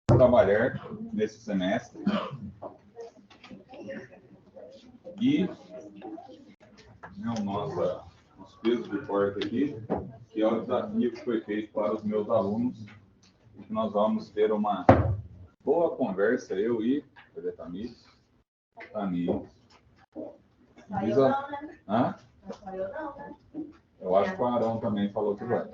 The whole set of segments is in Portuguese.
trabalhar nesse semestre. E os pesos de porta aqui, que é o desafio que foi feito para os meus alunos, e que nós vamos ter uma boa conversa, eu e a Tamires. Hã? Eu acho que o Arão também falou que vai.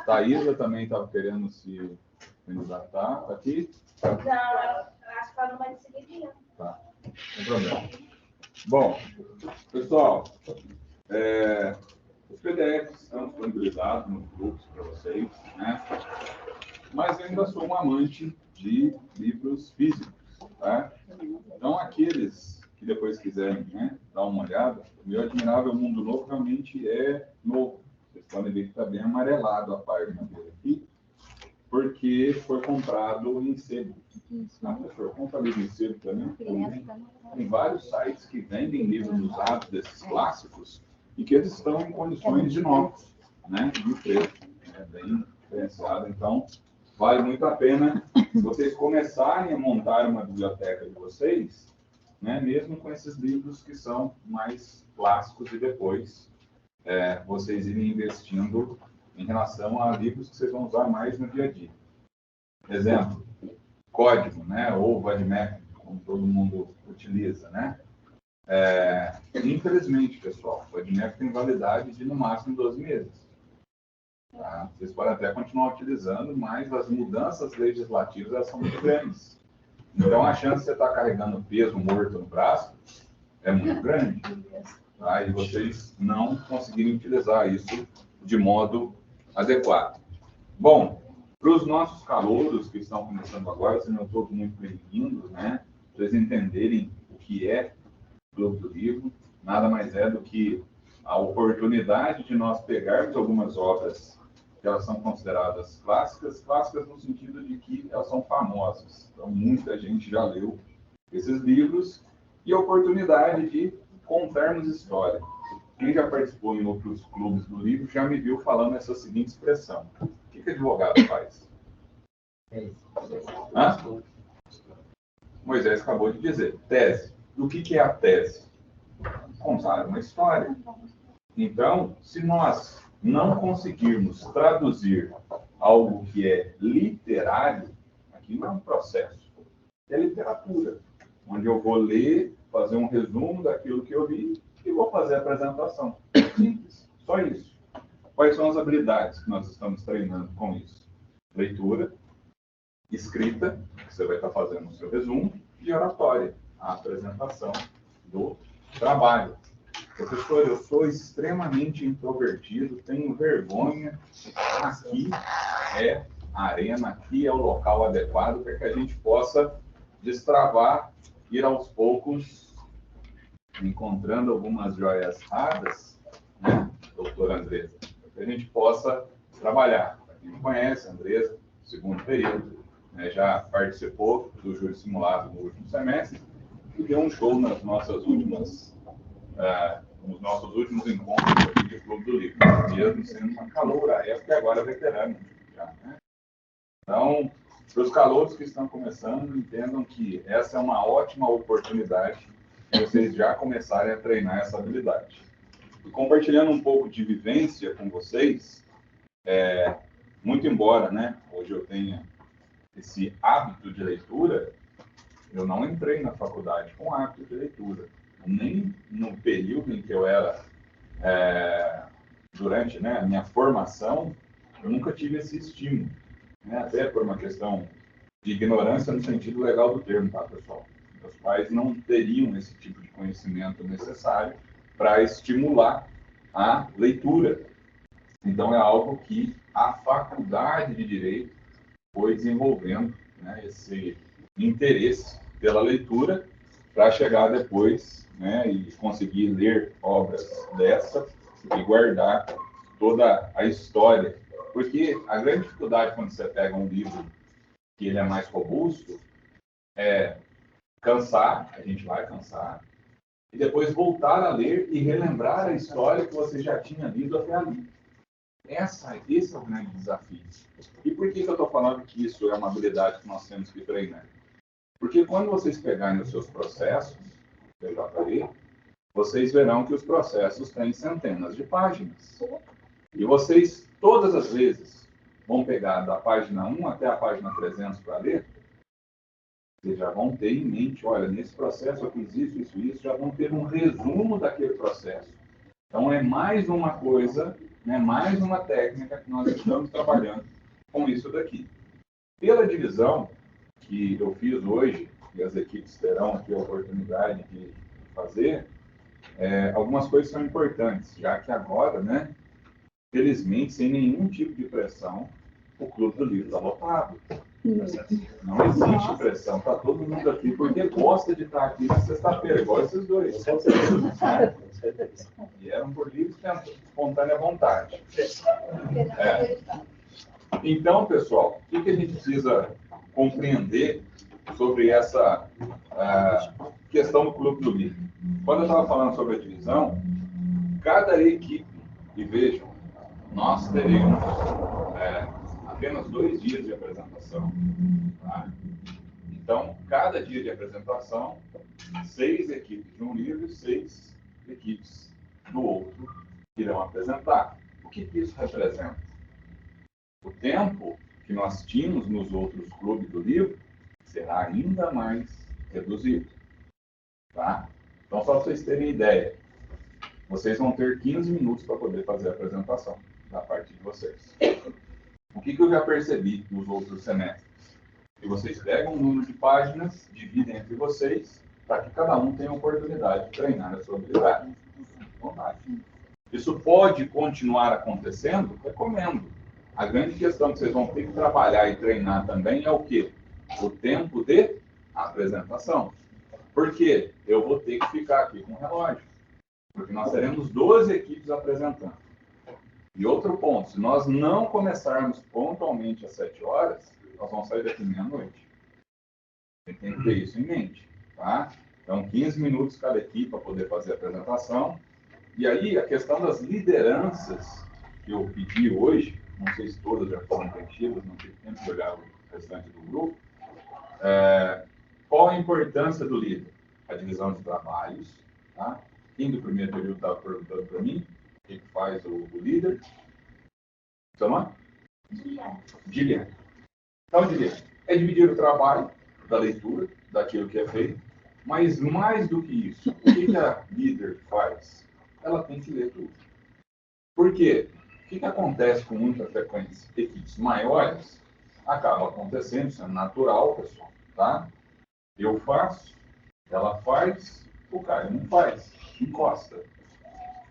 Thaísa também estava querendo se candidatar. Tá aqui? Não, acho que ela não vai decidir. Tá, não tem problema. Bom, pessoal, os PDFs estão disponibilizados nos grupos para vocês, né? Mas eu ainda sou um amante de livros físicos, tá? Então, aqueles que depois quiserem, né, dar uma olhada, o meu Admirável Mundo Novo realmente é novo. Vocês podem ver que está bem amarelado a página dele aqui, porque foi comprado em sebo. Professor, compra livro em sebo também? Tem vários sites que vendem livros usados desses clássicos e que eles estão em condições de novos, né? De preço. É bem diferenciado. Então, vale muito a pena vocês começarem a montar uma biblioteca de vocês, né? Mesmo com esses livros que são mais clássicos e depois vocês irem investindo em relação a livros que vocês vão usar mais no dia a dia. Exemplo, código, né? Ou VADMEC, como todo mundo utiliza, né? Infelizmente, pessoal, o VADMEC tem validade de no máximo 12 meses. Tá? Vocês podem até continuar utilizando, mas as mudanças legislativas elas são muito grandes. Então, a chance de você estar carregando peso morto no braço é muito grande. Tá? E vocês não conseguirem utilizar isso de modo adequado. Bom, para os nossos calouros que estão começando agora, sejam todos muito bem-vindos, né? Para vocês entenderem o que é o Clube do Livro, nada mais é do que a oportunidade de nós pegarmos algumas obras que elas são consideradas clássicas, clássicas no sentido de que elas são famosas. Então, muita gente já leu esses livros e a oportunidade de contarmos história. Quem já participou em outros clubes do livro já me viu falando essa seguinte expressão. O que advogado faz? Hã? Moisés acabou de dizer. Tese. O que é a tese? Contar uma história. Então, se nós não conseguirmos traduzir algo que é literário, aqui não é um processo, é literatura, onde eu vou ler, fazer um resumo daquilo que eu li e vou fazer a apresentação. Simples, só isso. Quais são as habilidades que nós estamos treinando com isso? Leitura, escrita, que você vai estar fazendo o seu resumo, e oratória, a apresentação do trabalho. Professor, eu sou extremamente introvertido, tenho vergonha. Aqui é a arena, aqui é o local adequado para que a gente possa destravar, ir aos poucos encontrando algumas joias raras, né, doutora Andresa, para que a gente possa trabalhar. Para quem não conhece, a Andresa, segundo período, né, já participou do júri simulado no último semestre e deu um show nas nossas últimas nos nossos últimos encontros aqui do Clube do Livro, mesmo sendo uma caloura à época e agora veterano. Já, né? Então, para os calouros que estão começando, entendam que essa é uma ótima oportunidade de vocês já começarem a treinar essa habilidade. E compartilhando um pouco de vivência com vocês, muito embora, né, hoje eu tenha esse hábito de leitura, eu não entrei na faculdade com hábito de leitura. Nem no período em que eu era, durante, né, a minha formação, eu nunca tive esse estímulo. Né? Até por uma questão de ignorância no sentido legal do termo, tá, pessoal? Meus pais não teriam esse tipo de conhecimento necessário para estimular a leitura. Então, é algo que a faculdade de Direito foi desenvolvendo, né, esse interesse pela leitura para chegar depois, né, e conseguir ler obras dessa e guardar toda a história. Porque a grande dificuldade quando você pega um livro que ele é mais robusto é cansar, a gente vai cansar, e depois voltar a ler e relembrar a história que você já tinha lido até ali. Esse é o grande desafio. E por que eu estou falando que isso é uma habilidade que nós temos que treinar? Porque quando vocês pegarem os seus processos, PJE, vocês verão que os processos têm centenas de páginas. E vocês, todas as vezes, vão pegar da página 1 até a página 300 para ler, vocês já vão ter em mente, olha, nesse processo eu fiz isso, já vão ter um resumo daquele processo. Então, é mais uma coisa, né, mais uma técnica que nós estamos trabalhando com isso daqui. Pela divisão que eu fiz hoje, e as equipes terão aqui a oportunidade de fazer, algumas coisas são importantes, já que agora, né, felizmente, sem nenhum tipo de pressão, o Clube do Livro está lotado. Não existe pressão, está todo mundo aqui porque gosta de estar aqui na sexta-feira, igual esses dois. Vieram por livre espontânea vontade. Então, pessoal, o que a gente precisa compreender sobre essa questão do Clube do Livro? Quando eu estava falando sobre a divisão, cada equipe, e vejam, nós teremos apenas 2 dias de apresentação. Tá? Então, cada dia de apresentação, 6 equipes de um livro e 6 equipes do outro irão apresentar. O que isso representa? O tempo que nós tínhamos nos outros clubes do livro será ainda mais reduzido. Tá? Então, só para vocês terem ideia, vocês vão ter 15 minutos para poder fazer a apresentação da parte de vocês. O que eu já percebi nos outros semestres? Que vocês pegam um número de páginas, dividem entre vocês, para que cada um tenha a oportunidade de treinar a sua habilidade. Isso pode continuar acontecendo? Recomendo. A grande questão que vocês vão ter que trabalhar e treinar também é o quê? O tempo de apresentação. Por quê? Eu vou ter que ficar aqui com o relógio. Porque nós teremos 12 equipes apresentando. E outro ponto, se nós não começarmos pontualmente às 7 horas, nós vamos sair daqui meia-noite. Tem que ter isso em mente. Tá? Então, 15 minutos cada equipe para poder fazer a apresentação. E aí, a questão das lideranças que eu pedi hoje, não sei se todas já foram preenchidas, não tive tempo de olhar o restante do grupo. Qual a importância do líder? A divisão de trabalhos. Tá? Quem do primeiro período estava perguntando para mim o que faz o líder? Seu nome? Diliane. Então, Diliane, é dividir o trabalho da leitura, daquilo que é feito, mas mais do que isso, o que a líder faz? Ela tem que ler tudo. Por quê? O que acontece com muita frequência? Equipes maiores, acaba acontecendo, isso é natural, pessoal, tá? Eu faço, ela faz, o cara não faz, encosta.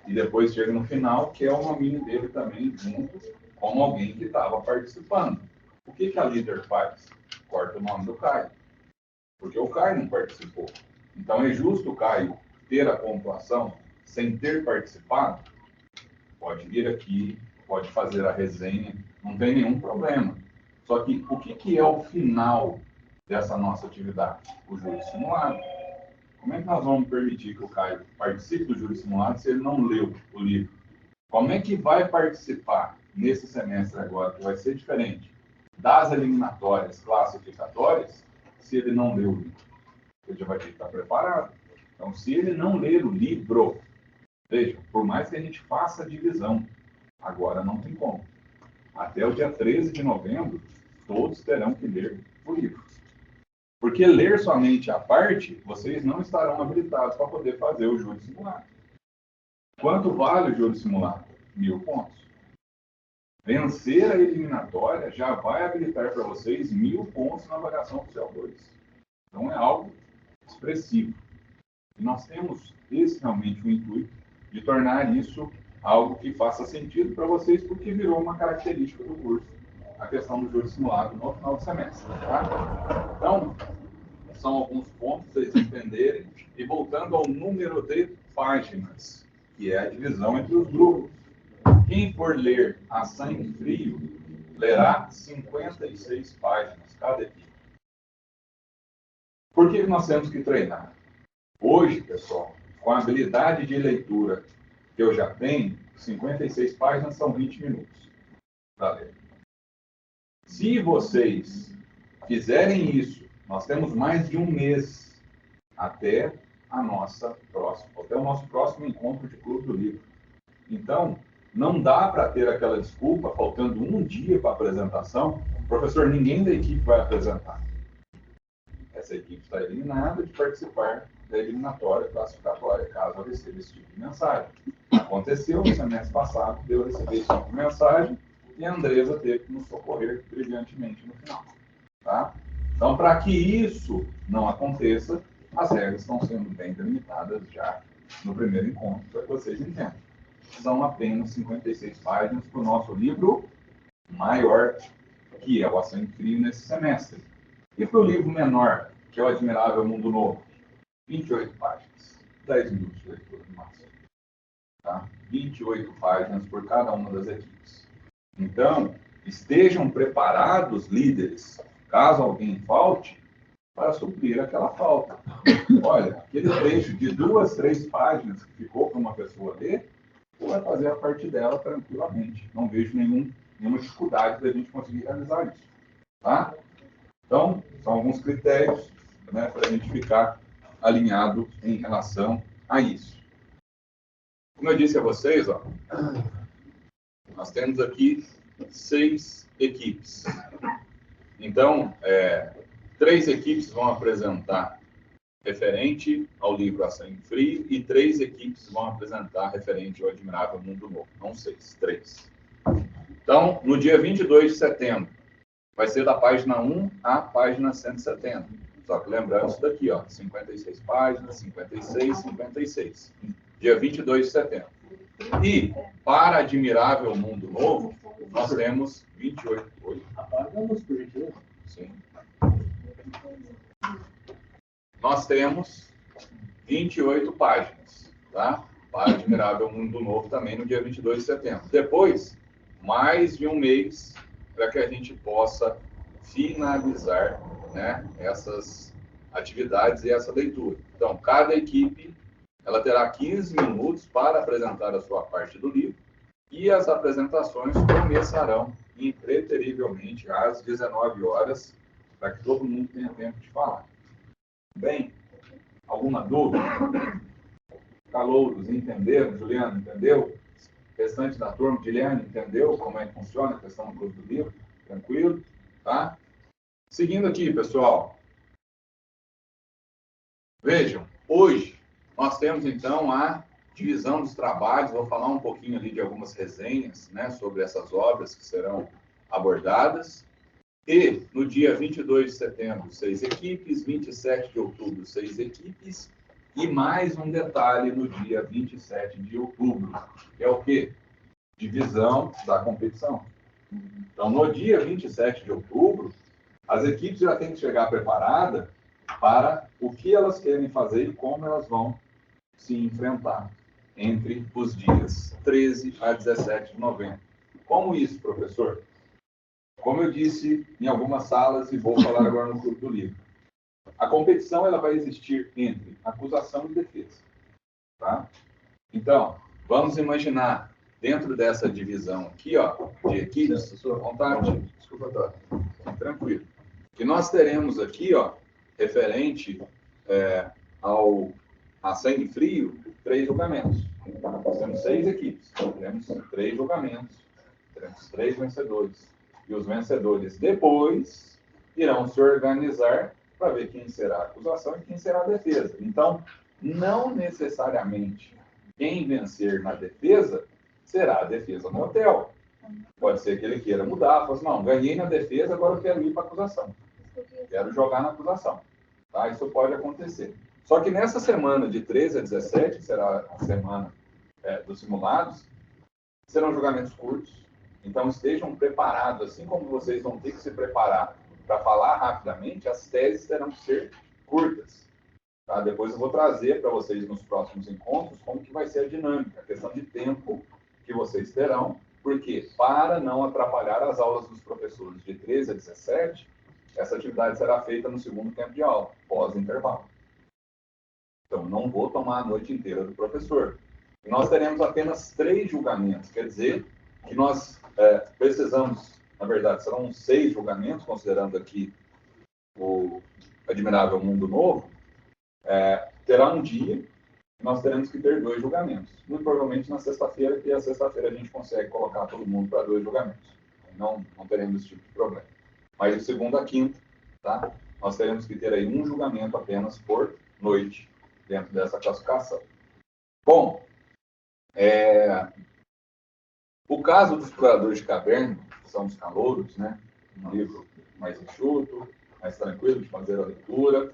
E depois chega no final, que é o nominho dele também, junto com alguém que estava participando. O que a líder faz? Corta o nome do Caio. Porque o Caio não participou. Então é justo o Caio ter a pontuação sem ter participado? Pode vir aqui, pode fazer a resenha, não tem nenhum problema. Só que o que é o final dessa nossa atividade? O júri simulado. Como é que nós vamos permitir que o Caio participe do júri simulado se ele não leu o livro? Como é que vai participar nesse semestre agora, que vai ser diferente, das eliminatórias classificatórias, se ele não leu o livro? Ele já vai ter que estar preparado. Então, se ele não ler o livro, veja, por mais que a gente faça a divisão, agora não tem como. Até o dia 13 de novembro, todos terão que ler o livro. Porque ler somente a parte, vocês não estarão habilitados para poder fazer o júri simulado. Quanto vale o júri simulado? 1000 pontos. Vencer a eliminatória já vai habilitar para vocês 1000 pontos na avaliação oficial 2. Então é algo expressivo. E nós temos realmente o intuito de tornar isso algo que faça sentido para vocês, porque virou uma característica do curso, a questão do júri simulado no final do semestre. Tá? Então, são alguns pontos para vocês entenderem. E voltando ao número de páginas, que é a divisão entre os grupos. Quem for ler a sangue frio, lerá 56 páginas, cada equipe. Por que nós temos que treinar? Hoje, pessoal, com a habilidade de leitura que eu já tenho, 56 páginas são 20 minutos. para ler. Se vocês fizerem isso, nós temos mais de um mês até o nosso próximo encontro de Clube do Livro. Então, não dá para ter aquela desculpa, faltando um dia para a apresentação, professor, ninguém da equipe vai apresentar. Essa equipe está eliminada de participar da eliminatória classificatória, caso eu receba esse tipo de mensagem. Aconteceu no semestre passado, eu recebi esse tipo de mensagem e a Andresa teve que nos socorrer brilhantemente no final. Tá? Então, para que isso não aconteça, as regras estão sendo bem delimitadas já no primeiro encontro, para que vocês entendam. São apenas 56 páginas para o nosso livro maior, que é o A Sangue Frio nesse semestre. E para o livro menor, que é o Admirável Mundo Novo, 28 páginas, 10 minutos de leitura no máximo. Tá? 28 páginas por cada uma das equipes. Então, estejam preparados, líderes, caso alguém falte, para suprir aquela falta. Olha, aquele trecho de 2, 3 páginas que ficou para uma pessoa ler, você vai fazer a parte dela tranquilamente. Não vejo nenhuma dificuldade da gente conseguir realizar isso. Tá? Então, são alguns critérios, né, para a gente ficar alinhado em relação a isso. Como eu disse a vocês, ó, nós temos aqui 6 equipes. Então, 3 equipes vão apresentar referente ao livro A Sangue Frio e 3 equipes vão apresentar referente ao Admirável Mundo Novo. Não 6, 3. Então, no dia 22 de setembro, vai ser da página 1 à página 170. Só que lembrando isso daqui, ó, 56 páginas, 56, 56. Dia 22 de setembro. E, para Admirável Mundo Novo, nós temos 28. Apagamos, por gentileza. Sim. Nós temos 28 páginas, tá? Para Admirável Mundo Novo também no dia 22 de setembro. Depois, mais de um mês para que a gente possa finalizar, né, essas atividades e essa leitura. Então, cada equipe ela terá 15 minutos para apresentar a sua parte do livro e as apresentações começarão impreterivelmente às 19 horas, para que todo mundo tenha tempo de falar. Bem, alguma dúvida? Calouros, entenderam? Juliano, entendeu? Restante da turma, Guilherme, entendeu como é que funciona a questão do clube do livro? Tranquilo? Tá? Seguindo aqui, pessoal. Vejam, hoje nós temos, então, a divisão dos trabalhos. Vou falar um pouquinho ali de algumas resenhas, né, sobre essas obras que serão abordadas. E, no dia 22 de setembro, 6 equipes, 27 de outubro, 6 equipes, e mais um detalhe no dia 27 de outubro, que é o quê? Divisão da competição. Então, no dia 27 de outubro, as equipes já têm que chegar preparadas para o que elas querem fazer e como elas vão se enfrentar entre os dias 13 a 17 de novembro. Como isso, professor? Como eu disse em algumas salas e vou falar agora no Clube do Livro. A competição ela vai existir entre acusação e defesa. Tá? Então, vamos imaginar, dentro dessa divisão aqui, ó, de equipes, sua vontade, desculpa, tá tranquilo, que nós teremos aqui, ó, referente ao A Sangue Frio, 3 julgamentos. Nós temos 6 equipes, teremos 3 julgamentos, teremos 3 vencedores. E os vencedores depois irão se organizar para ver quem será a acusação e quem será a defesa. Então, não necessariamente quem vencer na defesa será a defesa no hotel. Pode ser que ele queira mudar, fala assim, não, ganhei na defesa, agora eu quero ir para a acusação. Quero jogar na acusação. Tá? Isso pode acontecer. Só que nessa semana de 13 a 17, que será a semana dos simulados, serão julgamentos curtos. Então, estejam preparados, assim como vocês vão ter que se preparar para falar rapidamente, as teses terão que ser curtas. Tá? Depois eu vou trazer para vocês nos próximos encontros como que vai ser a dinâmica, a questão de tempo que vocês terão, porque para não atrapalhar as aulas dos professores de 13 a 17, essa atividade será feita no segundo tempo de aula, pós-intervalo. Então, não vou tomar a noite inteira do professor. E nós teremos apenas 3 julgamentos, quer dizer que nós precisamos, na verdade, serão 6 julgamentos, considerando aqui o Admirável Mundo Novo. Terá um dia que nós teremos que ter 2 julgamentos. Muito provavelmente na sexta-feira, que a sexta-feira a gente consegue colocar todo mundo para 2 julgamentos. Não teremos esse tipo de problema. Mas de segunda a quinta, tá? Nós teremos que ter aí um julgamento apenas por noite dentro dessa classificação. Bom, o caso dos exploradores de caverna, que são os calouros, né? Um livro mais enxuto, mais tranquilo de fazer a leitura.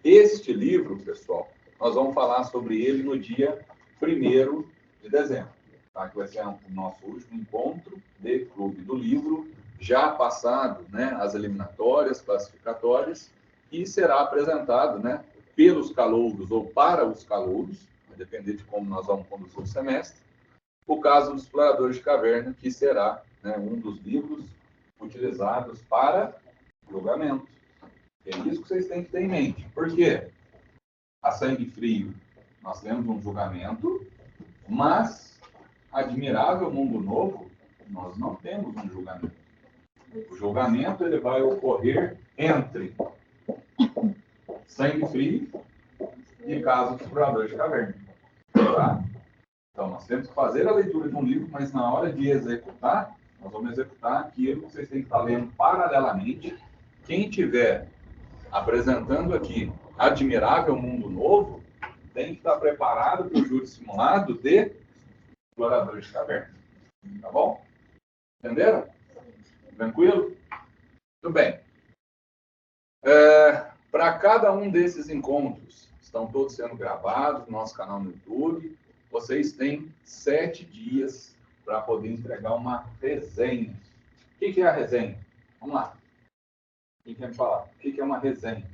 Este livro, pessoal, nós vamos falar sobre ele no dia 1º de dezembro, tá? Que vai ser o nosso último encontro de Clube do Livro, já passado, né, as eliminatórias, classificatórias, e será apresentado, né, pelos calouros ou para os calouros, vai depender de como nós vamos conduzir o semestre, o caso dos exploradores de caverna, que será, né, um dos livros utilizados para julgamento. É isso que vocês têm que ter em mente. Por quê? A sangue frio, nós temos um julgamento, mas Admirável Mundo Novo, nós não temos um julgamento. O julgamento ele vai ocorrer entre sangue frio e caso dos exploradores de caverna. Tá? Então, nós temos que fazer a leitura de um livro, mas na hora de executar, nós vamos executar aquilo que vocês têm que estar lendo paralelamente. Quem estiver apresentando aqui Admirável Mundo Novo, tem que estar preparado para o júri simulado de exploradores de caverna. Tá bom? Entenderam? Tranquilo? Tudo bem. Para cada um desses encontros, estão todos sendo gravados no nosso canal no YouTube. Vocês têm 7 dias para poder entregar uma resenha. O que é a resenha? Vamos lá. Quem quer me falar? O que é uma resenha?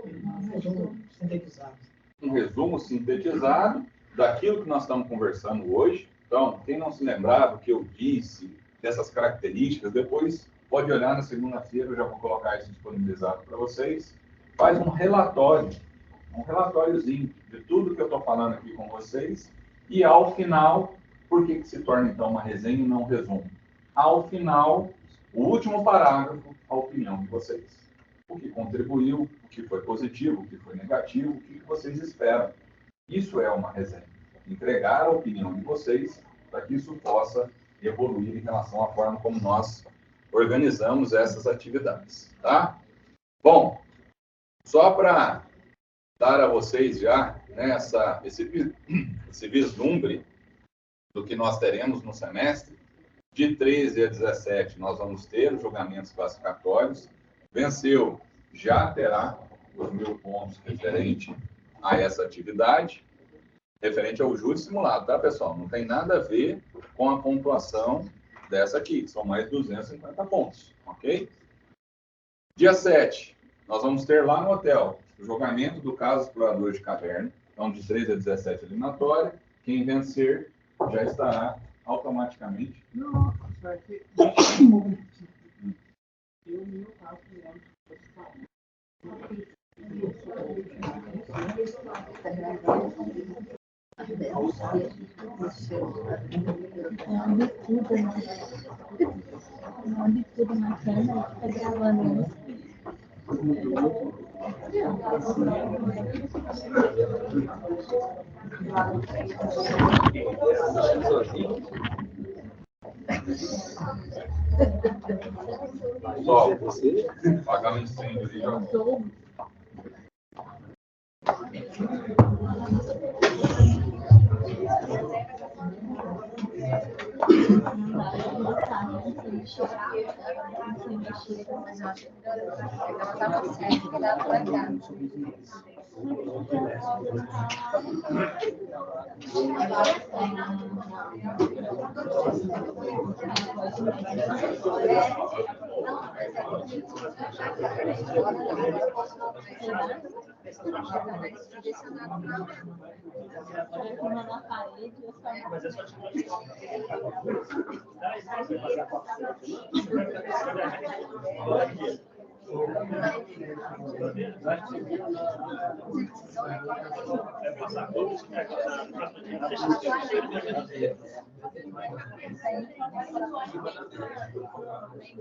Um resumo sintetizado. Um resumo sintetizado daquilo que nós estamos conversando hoje. Então, quem não se lembrar do que eu disse, dessas características, depois pode olhar na segunda-feira, eu já vou colocar isso disponibilizado para vocês. Faz um relatóriozinho de tudo que eu estou falando aqui com vocês. E ao final, por que se torna então uma resenha e não um resumo? Ao final, o último parágrafo, a opinião de vocês. O que contribuiu, o que foi positivo, o que foi negativo, o que vocês esperam. Isso é uma resenha. Entregar a opinião de vocês para que isso possa evoluir em relação à forma como nós organizamos essas atividades, tá? Bom, só para dar a vocês já, né, esse vislumbre do que nós teremos no semestre, de 13 a 17 nós vamos ter os julgamentos classificatórios. Venceu, já terá os 1.000 pontos referente a essa atividade, referente ao júri simulado, tá, pessoal? Não tem nada a ver com a pontuação dessa aqui, são mais 250 pontos, ok? Dia 7, nós vamos ter lá no hotel o julgamento do caso explorador de caverna, então de 13 a 17 eliminatória. Quem vencer já estará automaticamente. Não, vai ter. Eu, no meu caso, tudo na câmera, tá gravando isso. Pessoal, apagar o incêndio ali, ó.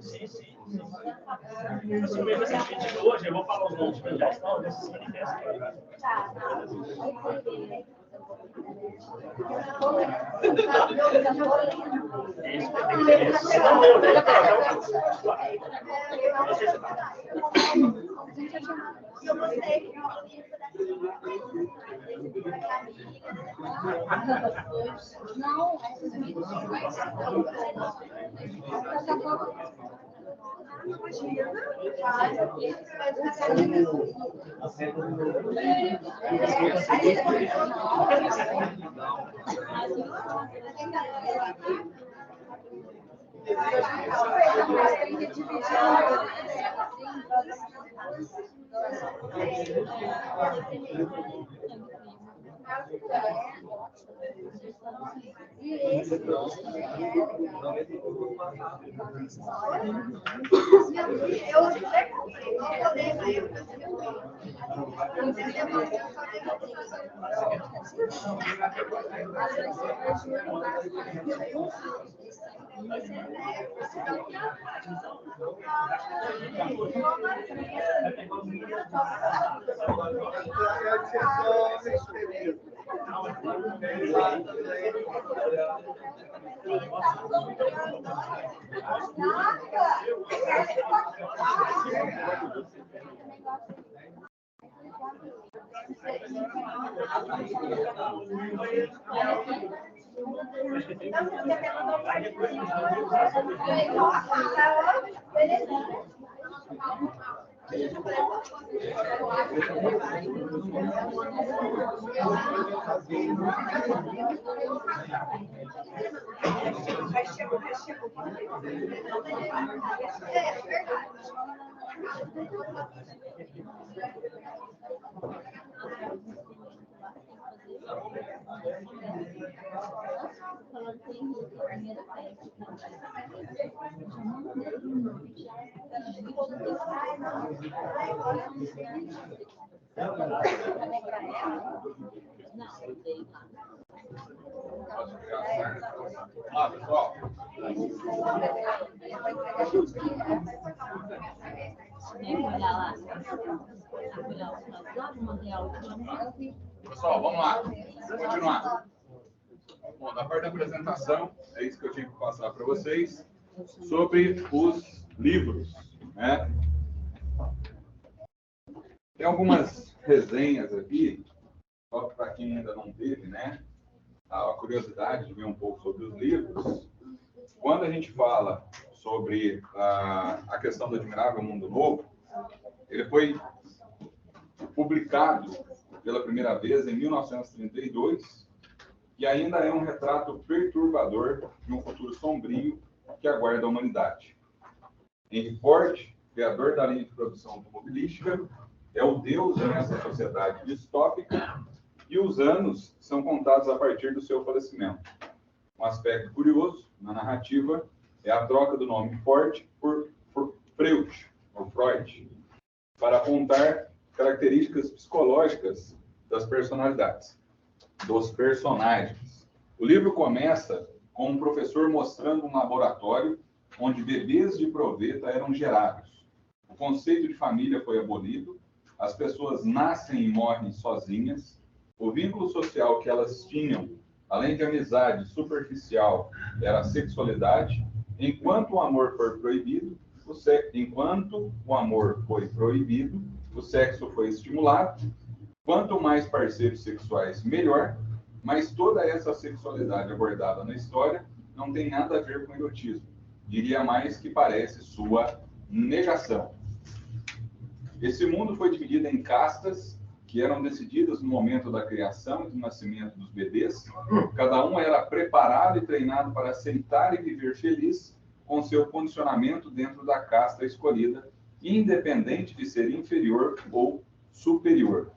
Sim, sim. Assim mesmo, esse vídeo de hoje, eu vou falar os nomes que já estão nesses manifestos. Não leu, né? Eu gostei. Não, essas vídeos Ah, pessoal. Pessoal, vamos lá. Vamos continuar. Bom, na parte da apresentação, é isso que eu tinha que passar para vocês sobre os livros, né? Tem algumas resenhas aqui, só para quem ainda não teve, né? A curiosidade de ver um pouco sobre os livros. Quando a gente fala sobre a questão do Admirável Mundo Novo, ele foi publicado pela primeira vez em 1932 e ainda é um retrato perturbador de um futuro sombrio que aguarda a humanidade. Henry Ford, criador da linha de produção automobilística, é o deus nessa sociedade distópica e os anos são contados a partir do seu falecimento. Um aspecto curioso na narrativa é a troca do nome Ford por Freud, ou Freud, para apontar características psicológicas das personalidades, dos personagens. O livro começa com um professor mostrando um laboratório onde bebês de proveta eram gerados. O conceito de família foi abolido, as pessoas nascem e morrem sozinhas, o vínculo social que elas tinham, além de amizade superficial, era a sexualidade. Enquanto o amor foi proibido, o sexo foi estimulado. Quanto mais parceiros sexuais, melhor. Mas toda essa sexualidade abordada na história não tem nada a ver com erotismo. Diria mais que parece sua negação. Esse mundo foi dividido em castas que eram decididas no momento da criação e do nascimento dos bebês. Cada um era preparado e treinado para aceitar e viver feliz com seu condicionamento dentro da casta escolhida, independente de ser inferior ou superior.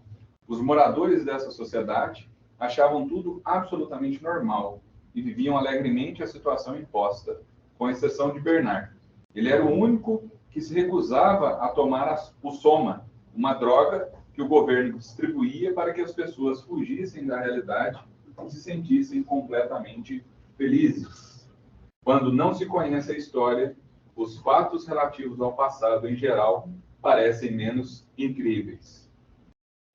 Os moradores dessa sociedade achavam tudo absolutamente normal e viviam alegremente a situação imposta, com exceção de Bernard. Ele era o único que se recusava a tomar o soma, uma droga que o governo distribuía para que as pessoas fugissem da realidade e se sentissem completamente felizes. Quando não se conhece a história, os fatos relativos ao passado, em geral, parecem menos incríveis.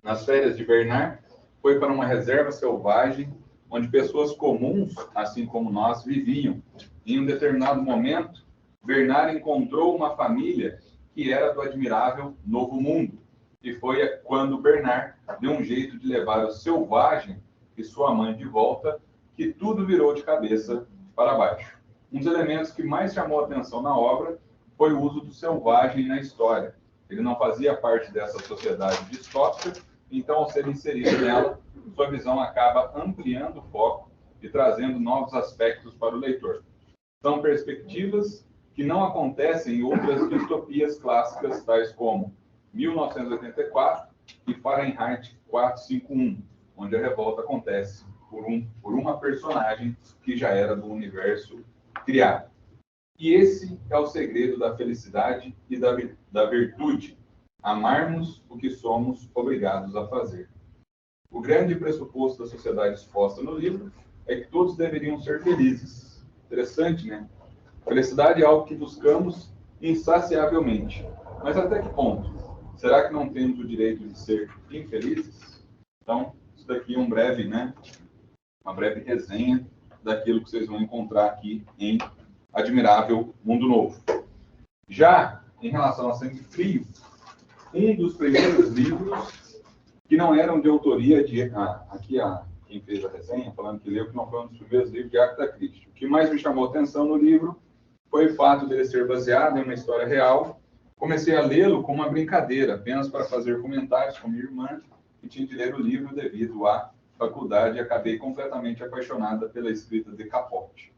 Nas férias de Bernard, foi para uma reserva selvagem, onde pessoas comuns, assim como nós, viviam. Em um determinado momento, Bernard encontrou uma família que era do admirável Novo Mundo. E foi quando Bernard deu um jeito de levar o selvagem e sua mãe de volta, que tudo virou de cabeça para baixo. Um dos elementos que mais chamou a atenção na obra foi o uso do selvagem na história. Ele não fazia parte dessa sociedade distópica, então, ao ser inserido nela, sua visão acaba ampliando o foco e trazendo novos aspectos para o leitor. São perspectivas que não acontecem em outras distopias clássicas, tais como 1984 e Fahrenheit 451, onde a revolta acontece por uma personagem que já era do universo criado. E esse é o segredo da felicidade e da virtude, amarmos o que somos obrigados a fazer. O grande pressuposto da sociedade exposta no livro é que todos deveriam ser felizes. Interessante, né? Felicidade é algo que buscamos insaciavelmente. Mas até que ponto? Será que não temos o direito de ser infelizes? Então, isso daqui é uma breve resenha daquilo que vocês vão encontrar aqui em Admirável Mundo Novo. Já em relação a Sangue Frio, um dos primeiros livros que não eram de autoria de... quem fez a resenha, falando que leu, que não foi um dos primeiros livros de Agatha Christie. O que mais me chamou a atenção no livro foi o fato de ele ser baseado em uma história real. Comecei a lê-lo como uma brincadeira, apenas para fazer comentários com minha irmã, que tinha de ler o livro devido à faculdade, e acabei completamente apaixonada pela escrita de Capote.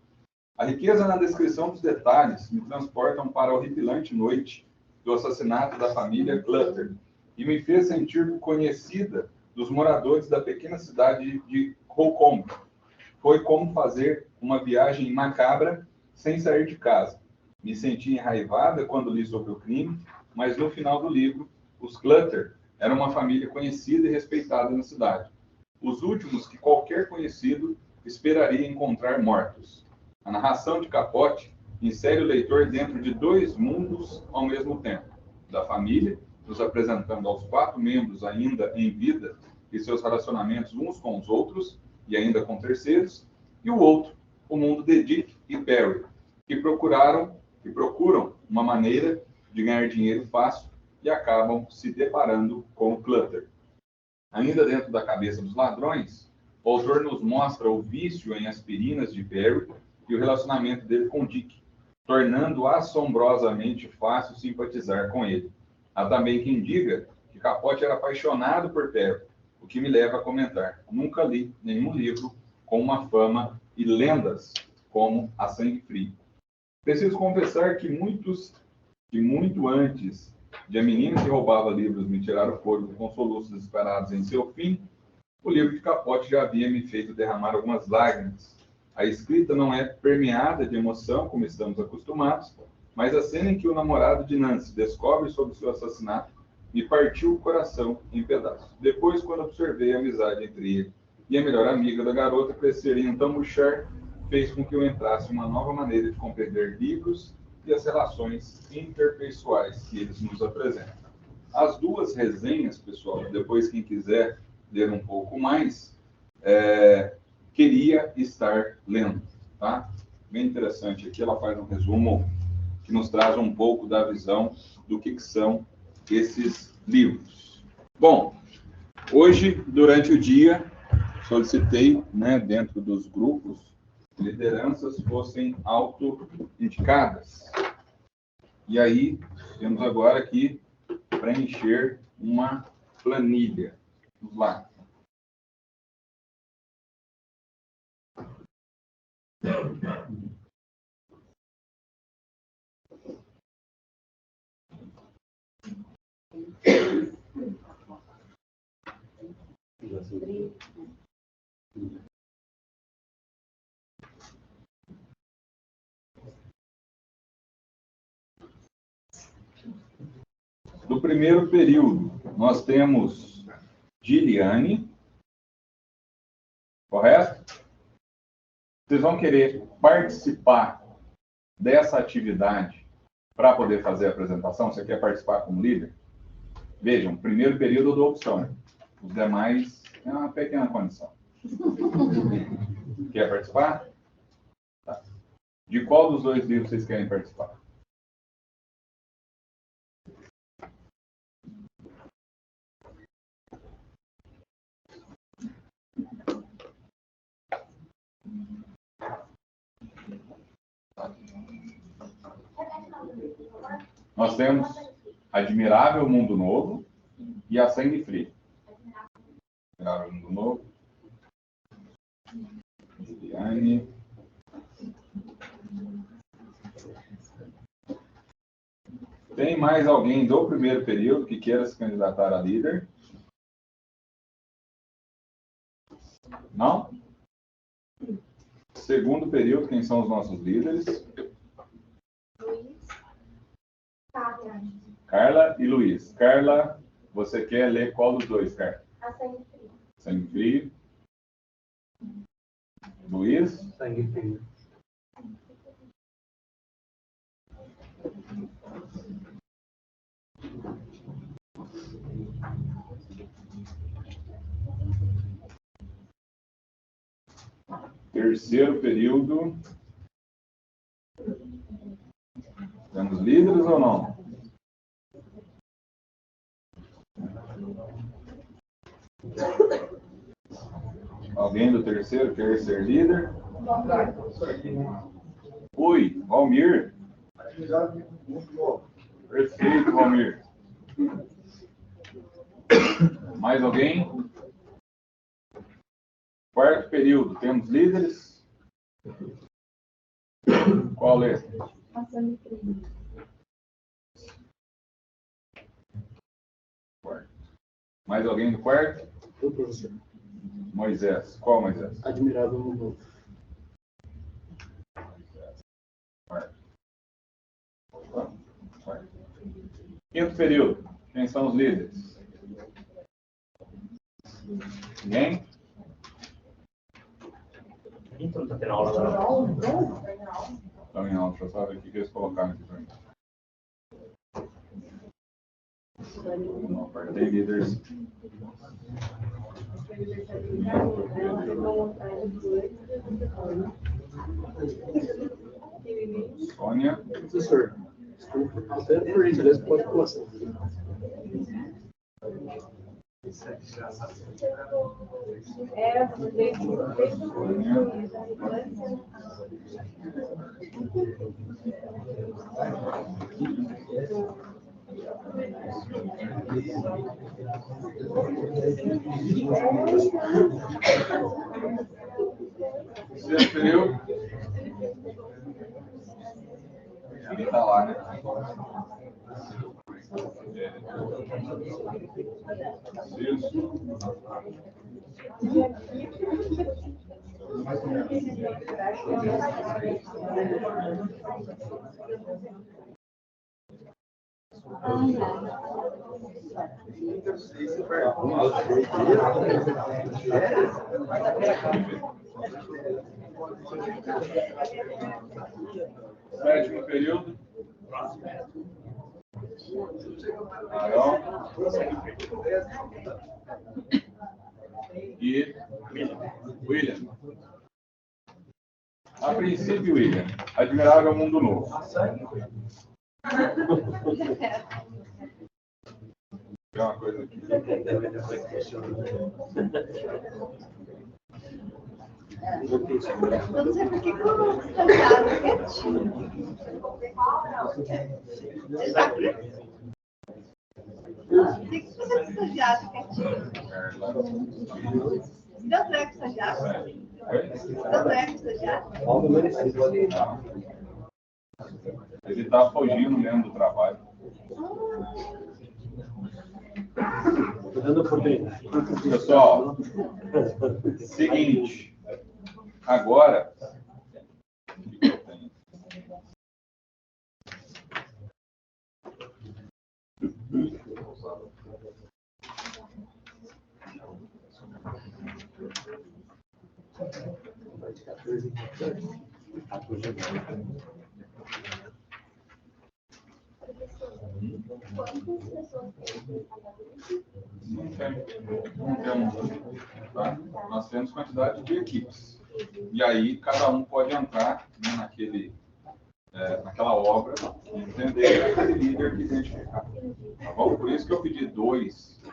A riqueza na descrição dos detalhes me transportam para a horripilante noite do assassinato da família Clutter e me fez sentir conhecida dos moradores da pequena cidade de Holcomb. Foi como fazer uma viagem macabra sem sair de casa. Me senti enraivada quando li sobre o crime, mas no final do livro, os Clutter eram uma família conhecida e respeitada na cidade. Os últimos que qualquer conhecido esperaria encontrar mortos. A narração de Capote insere o leitor dentro de dois mundos ao mesmo tempo. Da família, nos apresentando aos 4 membros ainda em vida e seus relacionamentos uns com os outros e ainda com terceiros, e o outro, o mundo de Dick e Perry, que procuram uma maneira de ganhar dinheiro fácil e acabam se deparando com o Clutter. Ainda dentro da cabeça dos ladrões, o autor nos mostra o vício em aspirinas de Perry e o relacionamento dele com Dick, tornando assombrosamente fácil simpatizar com ele. Há também quem diga que Capote era apaixonado por Perry, o que me leva a comentar: nunca li nenhum livro com uma fama e lendas como A Sangue Frio. Preciso confessar que muito antes de A Menina que Roubava Livros me tirar o fôlego com soluços desesperados em seu fim, o livro de Capote já havia me feito derramar algumas lágrimas. A escrita não é permeada de emoção, como estamos acostumados, mas a cena em que o namorado de Nancy descobre sobre seu assassinato me partiu o coração em pedaços. Depois, quando observei a amizade entre ele e a melhor amiga da garota crescerem em Tambuchar, fez com que eu entrasse em uma nova maneira de compreender livros e as relações interpessoais que eles nos apresentam. As duas resenhas, pessoal, depois quem quiser ler um pouco mais, queria estar lendo, tá? Bem interessante aqui, ela faz um resumo que nos traz um pouco da visão do que são esses livros. Bom, hoje, durante o dia, solicitei, dentro dos grupos, lideranças fossem auto-indicadas. E aí, temos agora aqui preencher uma planilha. Vamos lá. Do primeiro período, nós temos Giliane, correto? Vocês vão querer participar dessa atividade para poder fazer a apresentação? Você quer participar como líder? Vejam, primeiro período eu dou opção. Os demais é uma pequena condição. Quer participar? Tá. De qual dos dois livros vocês querem participar? Nós temos Admirável Mundo Novo e A Sangue Frio. Admirável Mundo Novo. Juliane. Tem mais alguém do primeiro período que queira se candidatar a líder? Não? Segundo período, quem são os nossos líderes? Carla e Luiz. Carla, você quer ler qual dos dois, Carla? A Sangue Frio. Sangue Frio. Luiz? Sangue frio. Terceiro período. Temos líderes ou não? Alguém do terceiro quer ser líder? Oi, Valmir. Perfeito, Valmir. Mais alguém? Quarto período, temos líderes? Qual letra? A Sangue Frio. Quarto. Mais alguém do quarto? Eu, professor. Moisés. Qual Moisés? Admirável Mundo Novo. Quarto. Quinto período, quem são os líderes? Ninguém? Então, tá tendo aula agora. Estão em aula, deixa eu só ver o que eles colocaram aqui para mim. Não, apertei líderes. Sônia. Professor, desculpa. Até por isso, aliás, pode passar. Sexto período. Ele está lá, né? Sexto. Sétimo período. Arão. E William. A princípio, William. Admirável Mundo Novo. Tem uma coisa aqui. Eu não sei por que o estagiário quietinho. Ele tá aqui? Por que você é estagiário quietinho? Deu treco estagiário? Deu treco estagiário? Ele está fugindo mesmo do trabalho. Estou dando oportunidade. Pessoal, seguinte. Agora, Quantas pessoas tem cada vez? Não temos, tá? Nós temos quantidade de equipes. E aí, cada um pode entrar, né, naquela obra e entender aquele líder que identificar. Tá bom? Por isso que eu pedi 2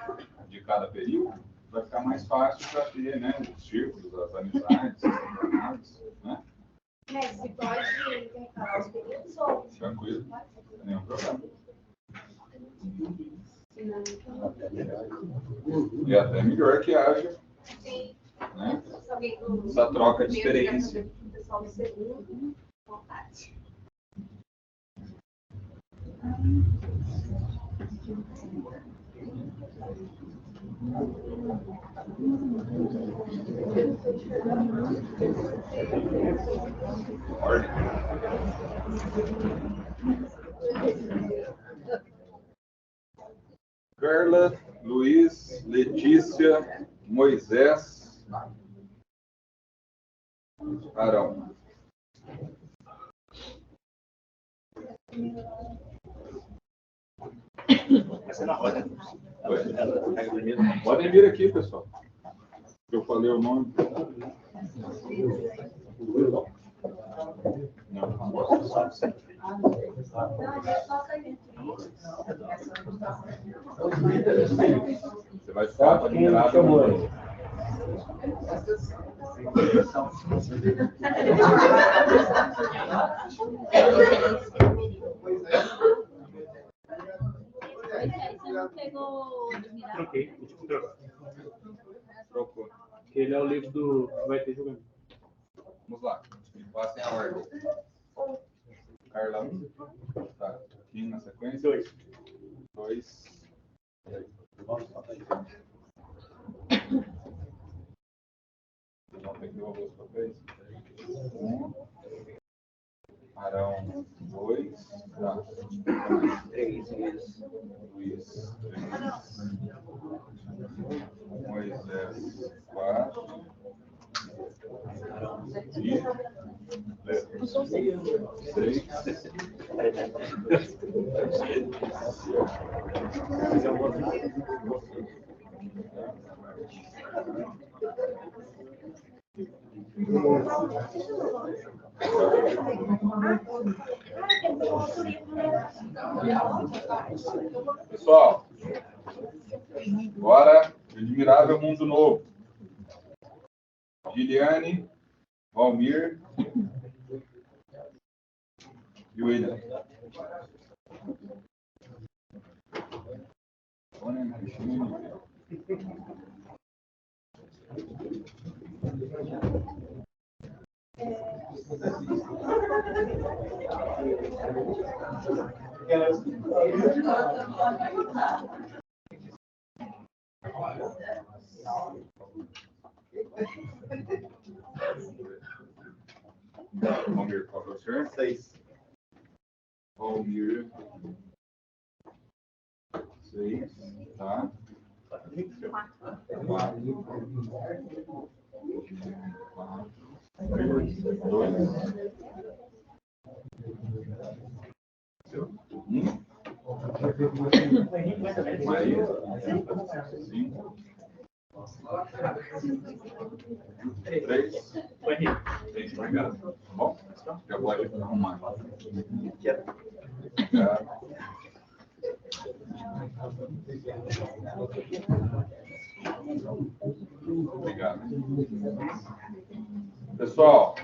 de cada período, vai ficar mais fácil para ter, né, os círculos, as amizades, as jornadas, né? Se pode intercalar os períodos ou... Tranquilo, não tem nenhum problema. E até melhor que haja, né, essa troca de experiência. O pessoal do segundo, vontade. Ordem. Carla, Luiz, Letícia, Moisés, Arão. Essa é na roda. Oi? Podem vir aqui, pessoal. Eu falei o nome. Você vai ficar admirado. Você não pegou o admirável? Troquei. Trocou. Ele é o livro do que vai ter julgamento. Vamos lá. Passem a ordem. Carla 1. Tá. Aqui na sequência. 2. Não tem que devolver os papéis. 1. Arão 2. Tá. 3. Luiz 3. Moisés 4. E Leandro 6. Pessoal, agora, Admirável Mundo Novo. Giliane, Valmir e William. Valmir, qual é o senhor? 6. Valmir. 6. Tá. 4. 2. 1. Maria. 5. 3. Obrigado. Tá bom? Já pode arrumar. Obrigado. Pessoal,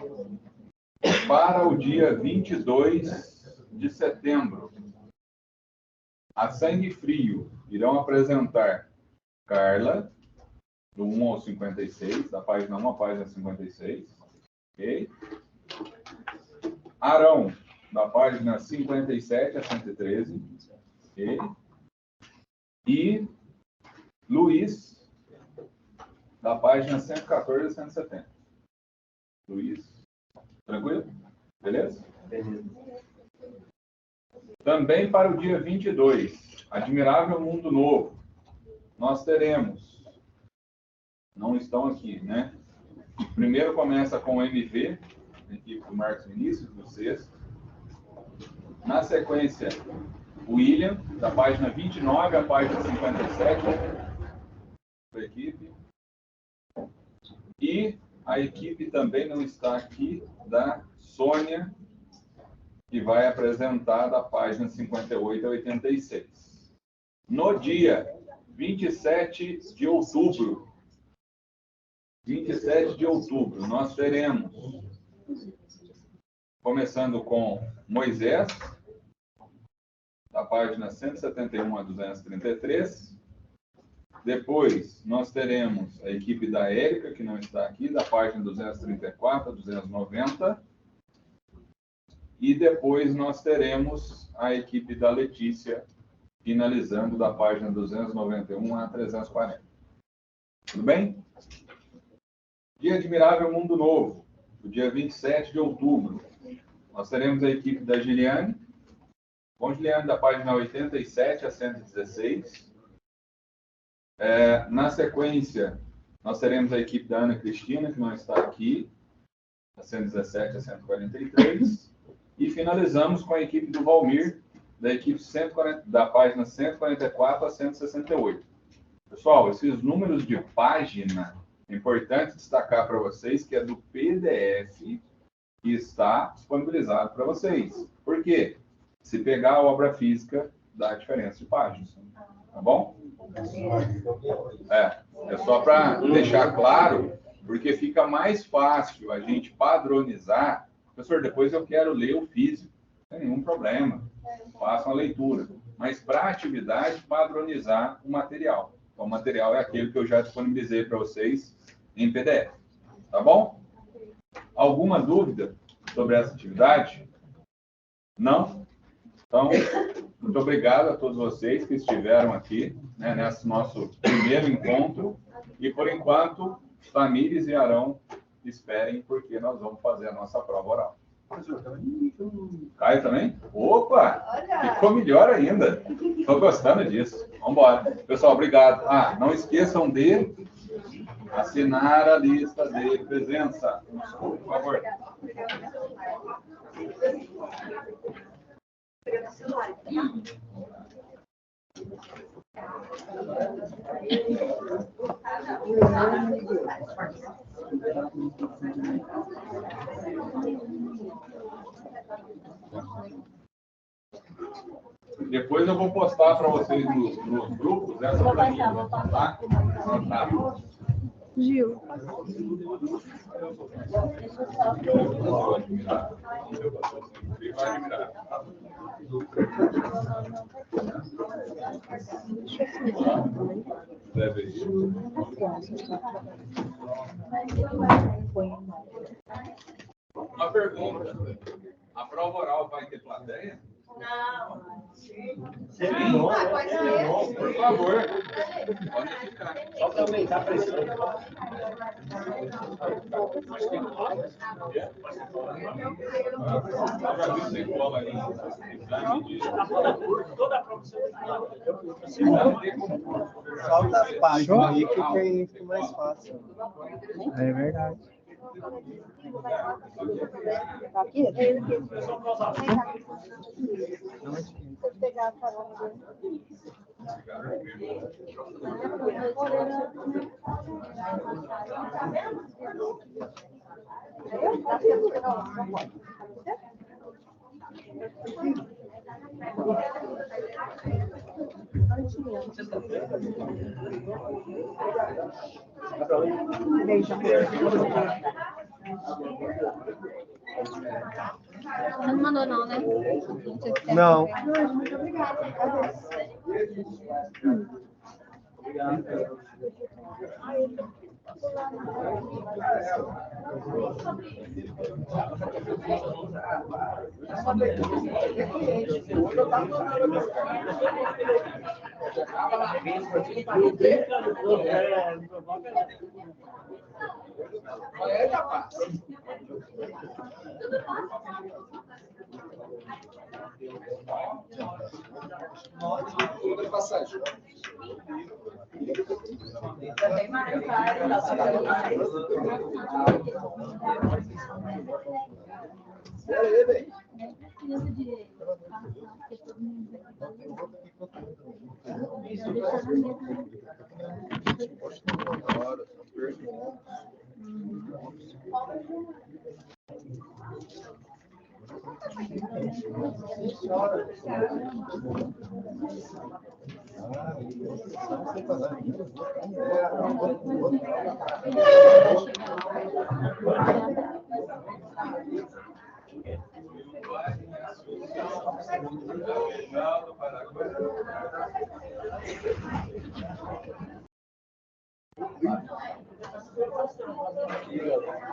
para o dia 22 de setembro, a Sangue Frio irão apresentar Carla, do 1 ao 56, da página 1 à página 56. Ok? Arão, da página 57 a 113. Ok? E Luiz, da página 114 a 170. Luiz, tranquilo? Beleza? Beleza. Também para o dia 22, Admirável Mundo Novo, nós teremos, não estão aqui, né? Primeiro começa com o MV, equipe do Marcos Vinícius, do sexto. Na sequência, William, da página 29 à página 57, da equipe. E a equipe também não está aqui, da Sônia, que vai apresentar da página 58 a 86. No dia 27 de outubro, nós teremos, começando com Moisés, da página 171 a 233. Depois, nós teremos a equipe da Érica, que não está aqui, da página 234 a 290. E depois nós teremos a equipe da Letícia, finalizando da página 291 a 340. Tudo bem? Dia Admirável Mundo Novo, no dia 27 de outubro. Nós teremos a equipe da Giliane, com Giliane da página 87 a 116. Na sequência, nós teremos a equipe da Ana Cristina, que não está aqui, da 117 a 143. E finalizamos com a equipe do Valmir, da página 144 a 168. Pessoal, esses números de página, é importante destacar para vocês que é do PDF que está disponibilizado para vocês. Por quê? Se pegar a obra física, dá a diferença de páginas. Tá bom? É só para deixar claro, porque fica mais fácil a gente padronizar. Professor, depois eu quero ler o físico. Não tem nenhum problema. Façam a leitura. Mas para a atividade, padronizar o material. Então, o material é aquele que eu já disponibilizei para vocês em PDF. Tá bom? Alguma dúvida sobre essa atividade? Não? Então, muito obrigado a todos vocês que estiveram aqui, né, nesse nosso primeiro encontro. E, por enquanto, Tamires e Arão esperem, porque nós vamos fazer a nossa prova oral. Caio também? Opa! Ficou melhor ainda. Estou gostando disso. Vamos embora. Pessoal, obrigado. Não esqueçam de assinar a lista de presença. Por favor. Depois eu vou postar para vocês nos grupos essa planilha, tá? Gil. Deve ir. Uma pergunta. A prova oral vai ter plateia? Não. Sim. Por favor. Pode ficar. Só para aumentar a pressão. Já viu você cola aí? Toda a prova. Solta as páginas aí que tem fica mais fácil. É verdade. Aqui? Não é Vou pegar a carona Não mandou não, né? Não. Muito obrigada. Precisa de passar, porque todo mundo vai deixar na mesa.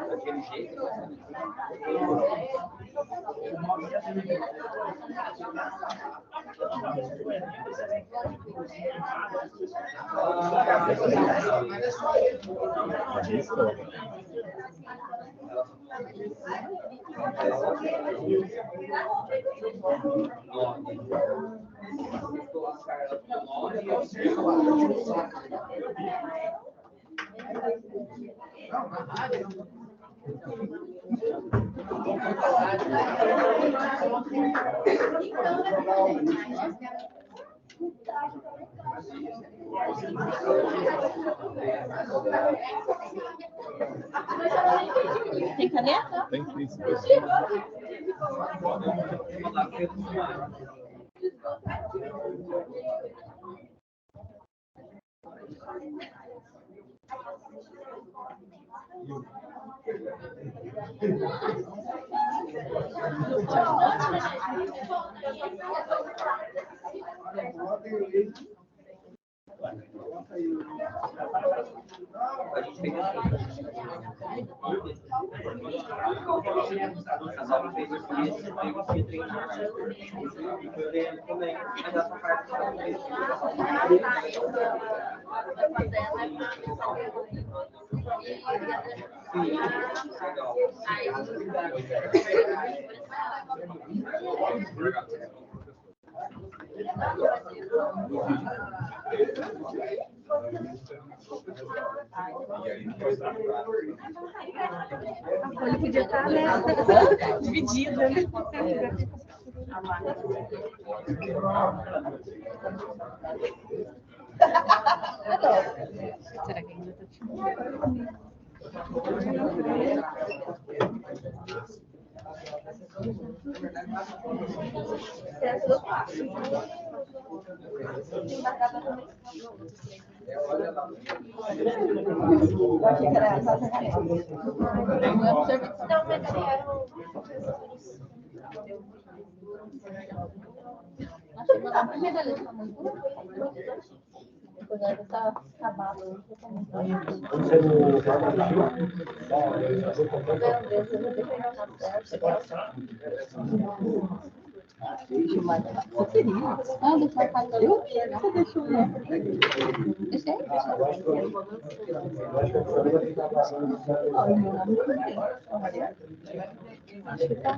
Daquele jeito? Tem caneta? Tem que isso. A gente tem A folha podia estar, né? Dividida, né? Será que ainda está depois ela está acabada. Ah, deixa eu fazer. Eu vi, você deixou, né? Deixei? Olha, meu nome acho que tá.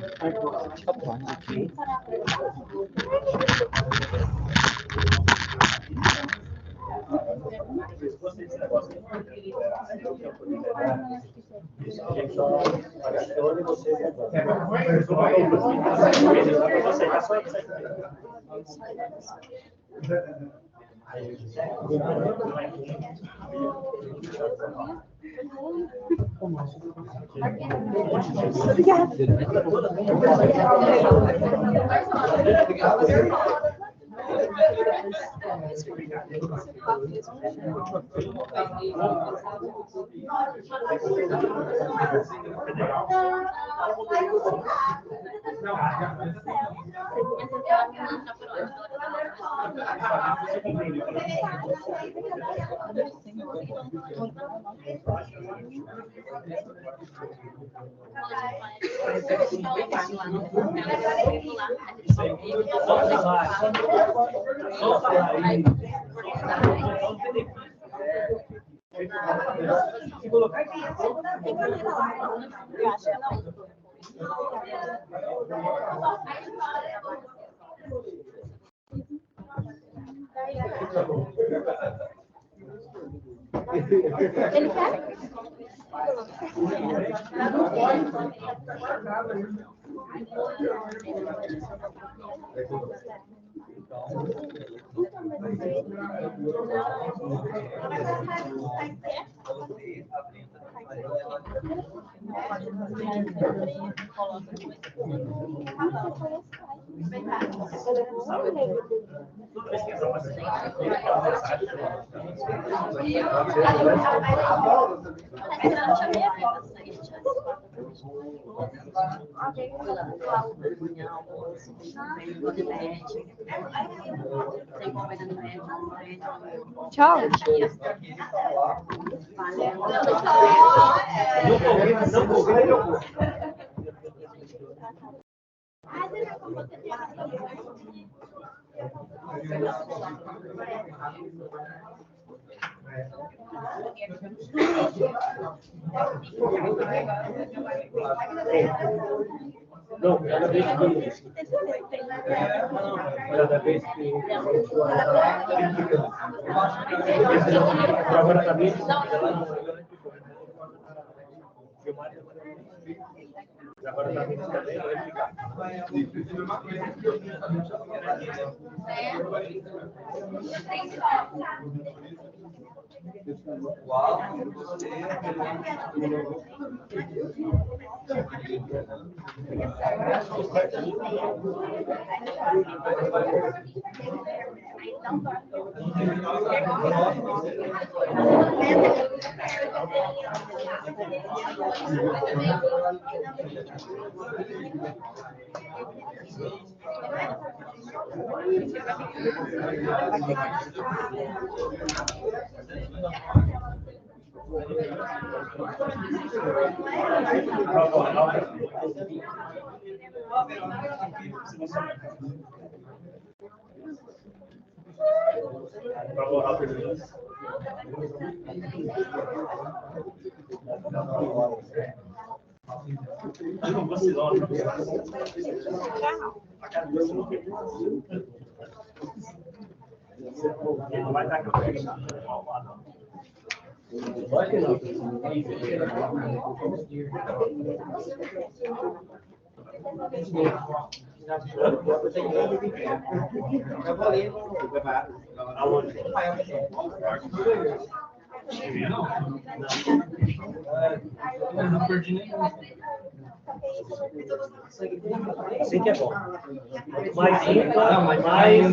Ele quer? Tchau. Não, cada vez que agora tá bem. Agora tá bem. Não vacilou. Não vai dar Não perdi nenhum. Assim que é bom. Mais limpa, mais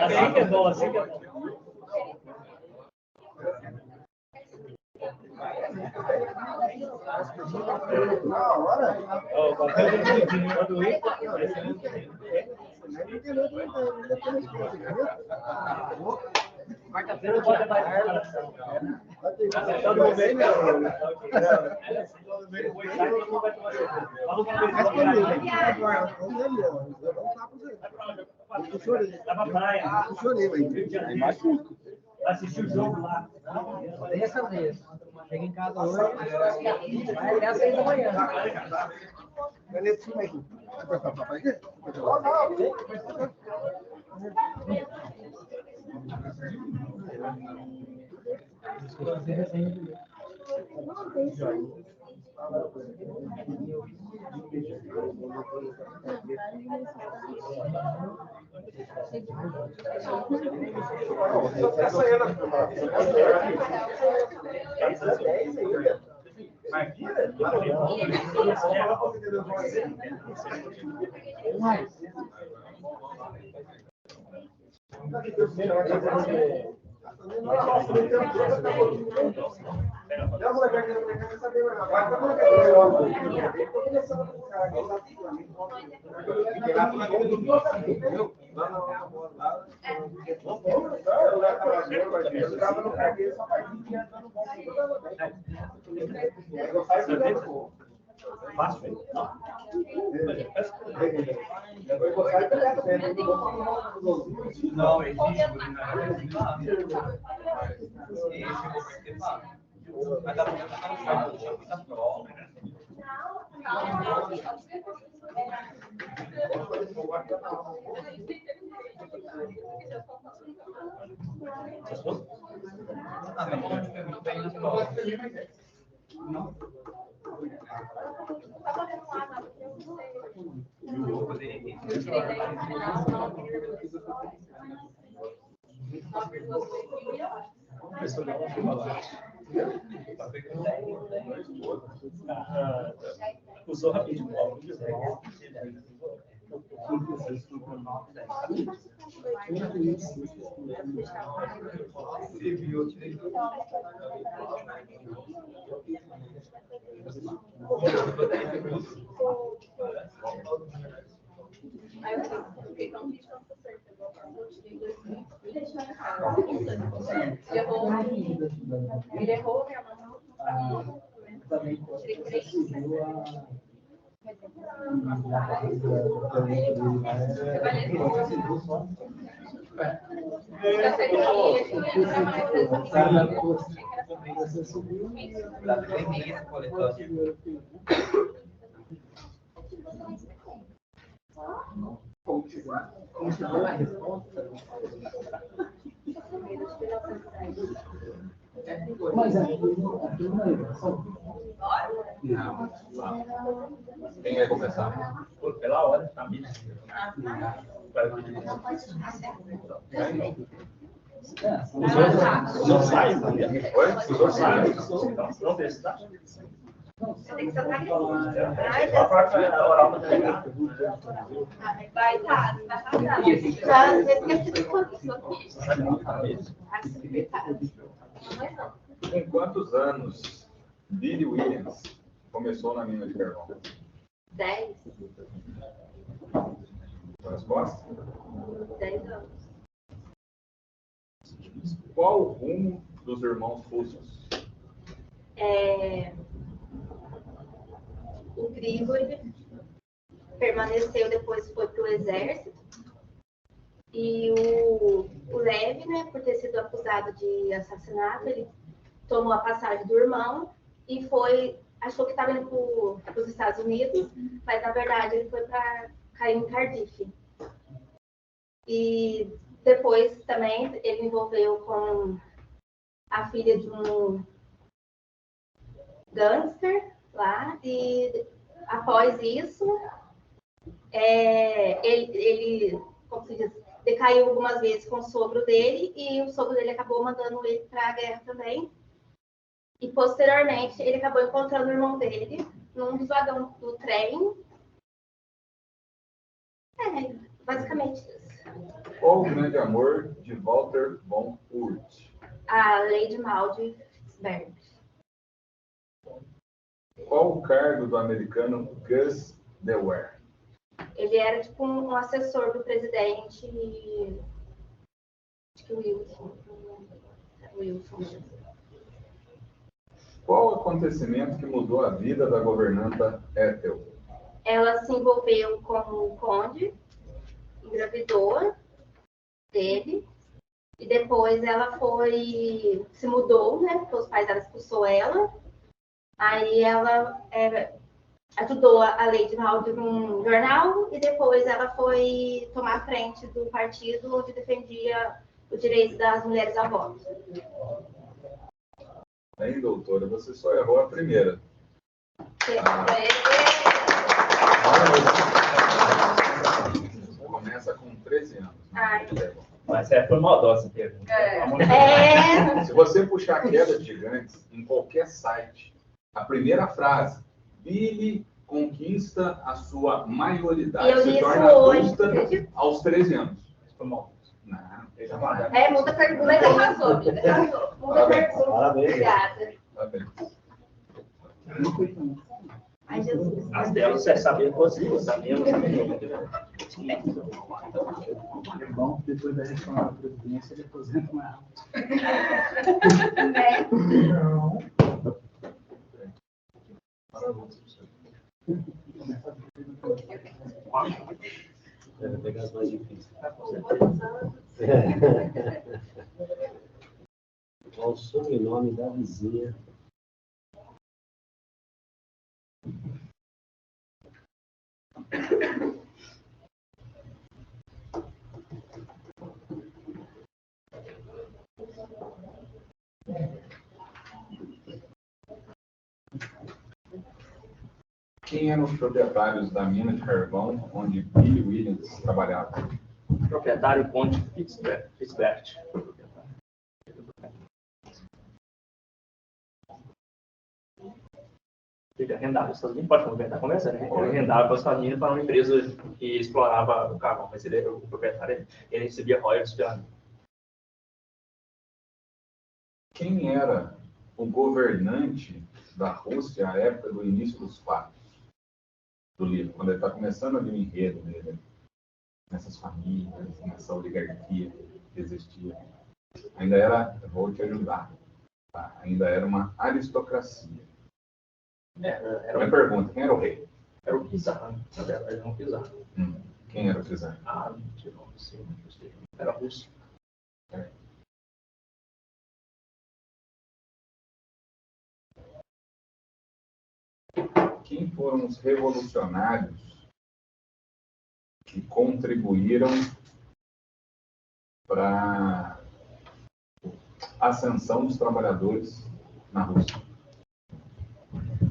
assim que é bom, assim que é bom. Quarta-feira pode levar preparação. Todo mundo bem, meu? Dá pra praia. Assistiu o jogo lá. Dessa vez. Chega em casa hoje. Vai até às 6 da manhã. Não, existe. Mas dá pra prova. Usou rapidinho. Aí eu fiquei tão triste quanto você. Ele errou, minha mãe não tirei 3%. Como chegou na resposta? Mas aquilo não é educação? Não. Quem vai começar? Pela hora, tá me Os outros saem, tá vendo? Oi? Os outros saem. Não deixa, tá? Você tem que sentar aqui. A parte oral da delegada. Vai estar, já esqueci de quanto Com quantos anos Billy Williams começou na mina de carvão? 10. Resposta? 10 anos. Qual o rumo dos irmãos russos? O Grigori permaneceu, depois foi para o exército. E o Lev, né, por ter sido acusado de assassinato, ele tomou a passagem do irmão e achou que estava indo para os Estados Unidos, mas na verdade ele foi para cair em Cardiff. E depois também ele envolveu com a filha de um gangster lá, e após isso ele como se diz, decaiu algumas vezes com o sogro dele, e o sogro dele acabou mandando ele para a guerra também. E posteriormente ele acabou encontrando o irmão dele num dos vagões do trem. Basicamente isso. Qual o grande amor de Walter von Urt? A Lady Maud Fitzberg. Qual o cargo do americano Gus Dewar? Ele era tipo um assessor do presidente Wilson. Qual o acontecimento que mudou a vida da governanta Ethel? Ela se envolveu com o conde, engravidou dele, e depois ela se mudou, né? Porque os pais dela expulsou ela. Aí ela ajudou a Lady Maud num jornal, e depois ela foi tomar a frente do partido onde defendia o direito das mulheres ao voto. Bem, doutora, você só errou a primeira. Começa com 13 anos. Mas foi maldosa a pergunta. Se você puxar quedas gigantes em qualquer site, a primeira frase, Billy conquista a sua maioridade, se torna adulta aos 13 anos. Foi maldosa. Não, muda a pergunta, mas arrasou, amiga. Muda a pergunta. Parabéns. Obrigada. Parabéns. Ai, Jesus. As delas, você sabia cozinhar, sabia, não sabia. É bom que depois da reforma da Previdência ele aposenta mais alto. Não. Deve pegar as mais difíceis. Qual o sobrenome da vizinha? Quem eram os proprietários da mina de carvão onde Billy Williams trabalhava? Proprietário Conde Fitzbert. Ele arrendava os Estados Unidos, pode comentar, conversa, né? Ele arrendava os Estados Unidos para uma empresa que explorava o carvão, mas ele era o proprietário, ele recebia royalties pela mina. Quem era o governante da Rússia à época do início dos fatos do livro, quando ele está começando ali o enredo dele, nessas famílias, nessa oligarquia que existia? Ainda era, eu vou te ajudar, tá? Ainda era uma aristocracia. Era Uma pergunta, quem era o rei? Era o czar, na verdade, não o czar. Quem era o czar? Ah, não tinha nome, sim, não sei. Era russo. Quem foram os revolucionários que contribuíram para a ascensão dos trabalhadores na Rússia?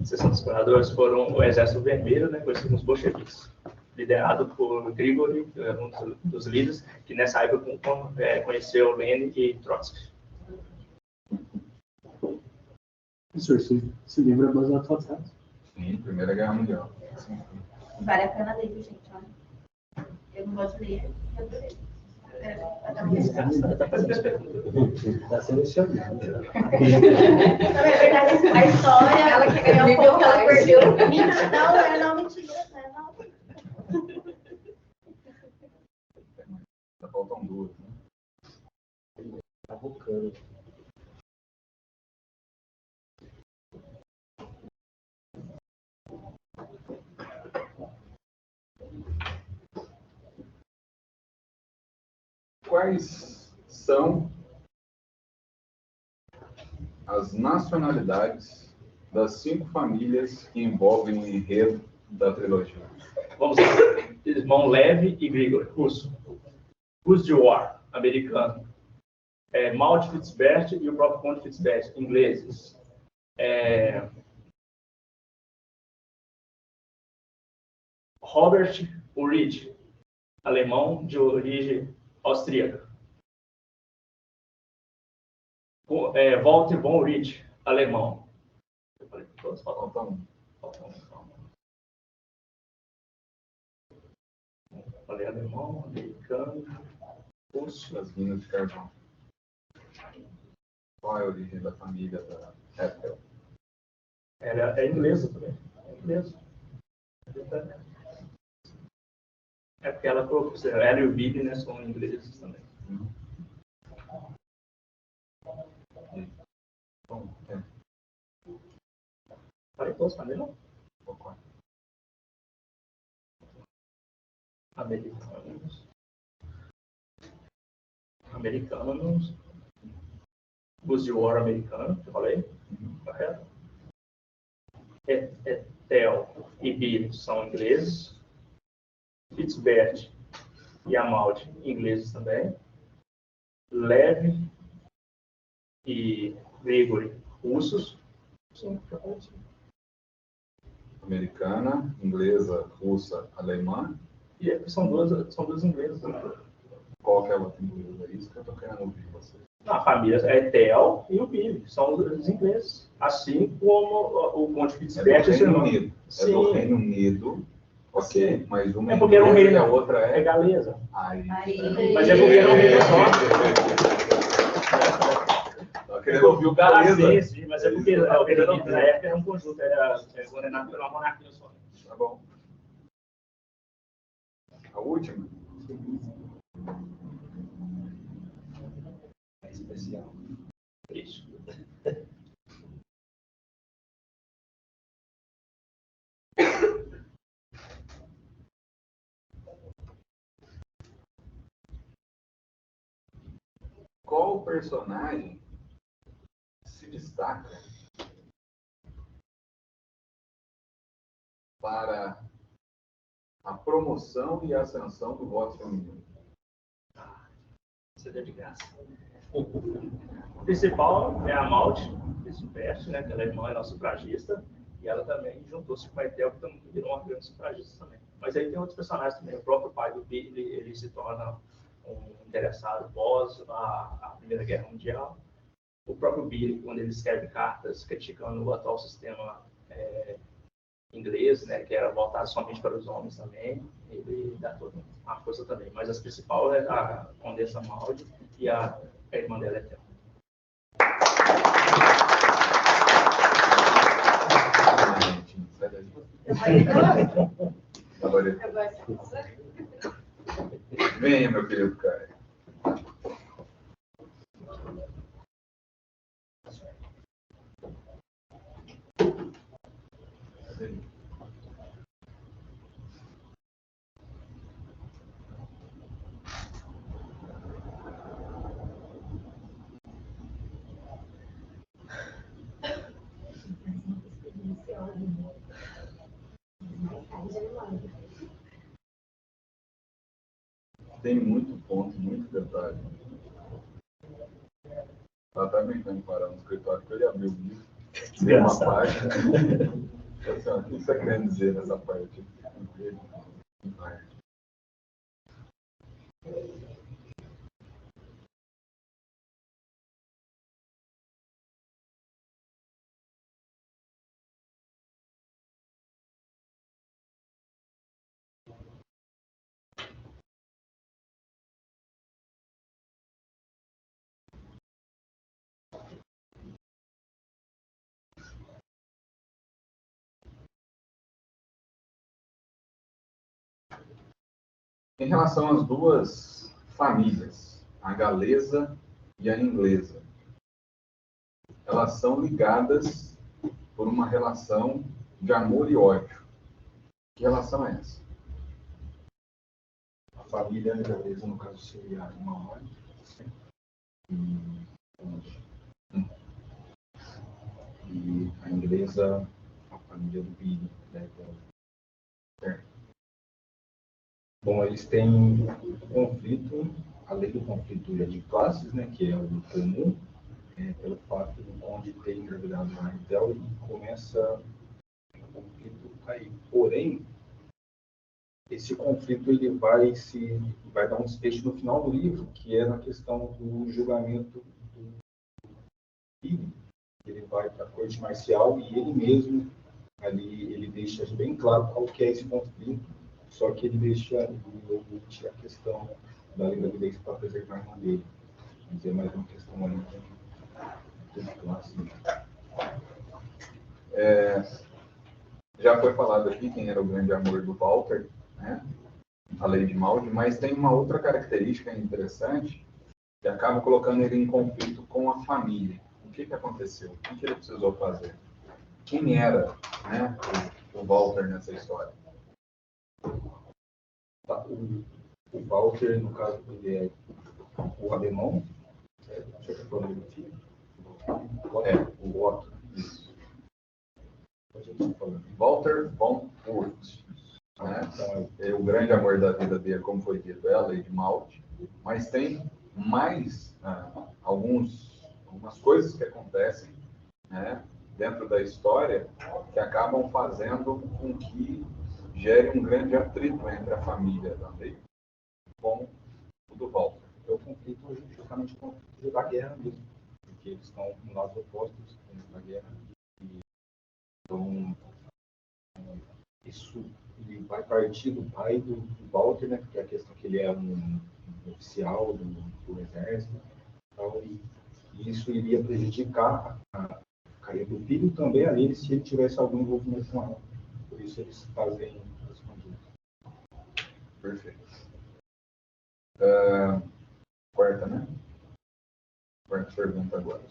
Esses trabalhadores foram o Exército Vermelho, né, conhecido como os bolcheviques, liderado por Grigori, que era um dos líderes, que nessa época conheceu Lenin e Trotsky. Professor, esse livro é baseado em fatos. Sim, Primeira Guerra Mundial. Sim. Vale a pena ler, gente. Olha. Eu não gosto de ler, eu adorei. Está selecionado. Na verdade, a história, ela que ganhou um pouco, ela perdeu. Não, é não, mentira, não. Ainda faltam duas, né? Tá rocando. Quais são as nacionalidades das 5 famílias que envolvem o enredo da trilogia? Vamos lá. Irmão Levi e Grigori, russo. Who's de War, americano. Malte Fitzbert e o próprio Conde Fitzbert, ingleses. Robert Ulrich, alemão de origem austríaca. Walter von Ulrich, alemão. Eu falei que todos faltam um. Falei alemão, americano, russo. Das minas de carvão. Qual é a origem da família da Ethel? Ela é inglesa também. É inglesa. É porque ela e o Billy, né, são ingleses também. Bom, Falei todos também, não? Americanos. Os de War americano, que eu falei. Correto? Ethel e Billy são ingleses. Fitzbert e Amalte, ingleses também. Levi e Grigori, russos. Sim, americana, inglesa, russa, alemã. E são duas inglesas também. Qual que é a outra inglesa? É isso que eu estou querendo ouvir você. A família é Ethel e o Billy, são os ingleses. Assim como o Conde Fitzbert é do e seu Reino irmão. Unido. É Sim. do Reino Unido. Ok, mas uma É porque era um inglesa reino, e a outra é é... galesa. Aí. Mas é porque era um reino só. Tô querendo ouvir o galesa. Sim, mas é porque o Reino Unido na época era um conjunto, era governado pela monarquia só. Tá bom. A última? É especial. Isso. Qual personagem se destaca para a promoção e ascensão do voto feminino? Isso é de graça. O principal é a Malte Fitzbert, né, que ela é irmã, ela é sufragista. E ela também juntou-se com a Ethel, que também virou uma grande sufragista também. Mas aí tem outros personagens também. O próprio pai do Billy, ele se torna um interessado pós a Primeira Guerra Mundial. O próprio Billy, quando ele escreve cartas criticando o atual sistema inglês, né, que era voltado somente para os homens também, ele dá toda uma força também. Mas as principais é a Condessa Maud e a irmã dela, Ethel. Venha, meu querido Caio. Tem muito ponto, muito detalhe. Ela está brincando parar no escritório, porque ele abriu o livro, deu uma página. Assim, ó, o que você está querendo dizer nessa parte? Vai. Em relação às duas famílias, a galesa e a inglesa, elas são ligadas por uma relação de amor e ódio. Que relação é essa? A família galesa, no caso, seria uma ordem. E a inglesa, a família do Billy, né? Bom, eles têm um conflito, além do conflito de classes, né, que é o comum, pelo fato do Conde ter engravidado a Ethel e começa o conflito aí. Porém, esse conflito ele vai dar um desfecho no final do livro, que é na questão do julgamento do Billy. Ele vai para a corte marcial e ele mesmo ali ele deixa bem claro qual que é esse conflito, só que ele omite a questão da gravidez para preservar a irmã dele. Mas é mais uma questão ali de classe. Já foi falado aqui quem era o grande amor do Walter, né? A Lady Maud, mas tem uma outra característica interessante que acaba colocando ele em conflito com a família. O que aconteceu? O que ele precisou fazer? Quem era, né, o Walter nessa história? O Walter, no caso, ele é o alemão, deixa eu falar do filho. O Otto. Isso. Walter von Furt, né? É o grande amor da vida dele, como foi dito, é a Lady Maud, mas tem mais algumas coisas que acontecem, né, dentro da história que acabam fazendo com que gere um grande atrito entre a família da Lady com o do Walter. É o conflito justamente com o da guerra mesmo, porque eles estão em lados opostos da guerra. Então, isso ele vai partir do pai do Walter, né, porque a questão que ele é um oficial do exército, então, e isso iria prejudicar a carreira do filho também a ele se ele tivesse algum envolvimento com ela. Por isso eles fazem escondido. Perfeito. Quarta, né? Quarta pergunta agora.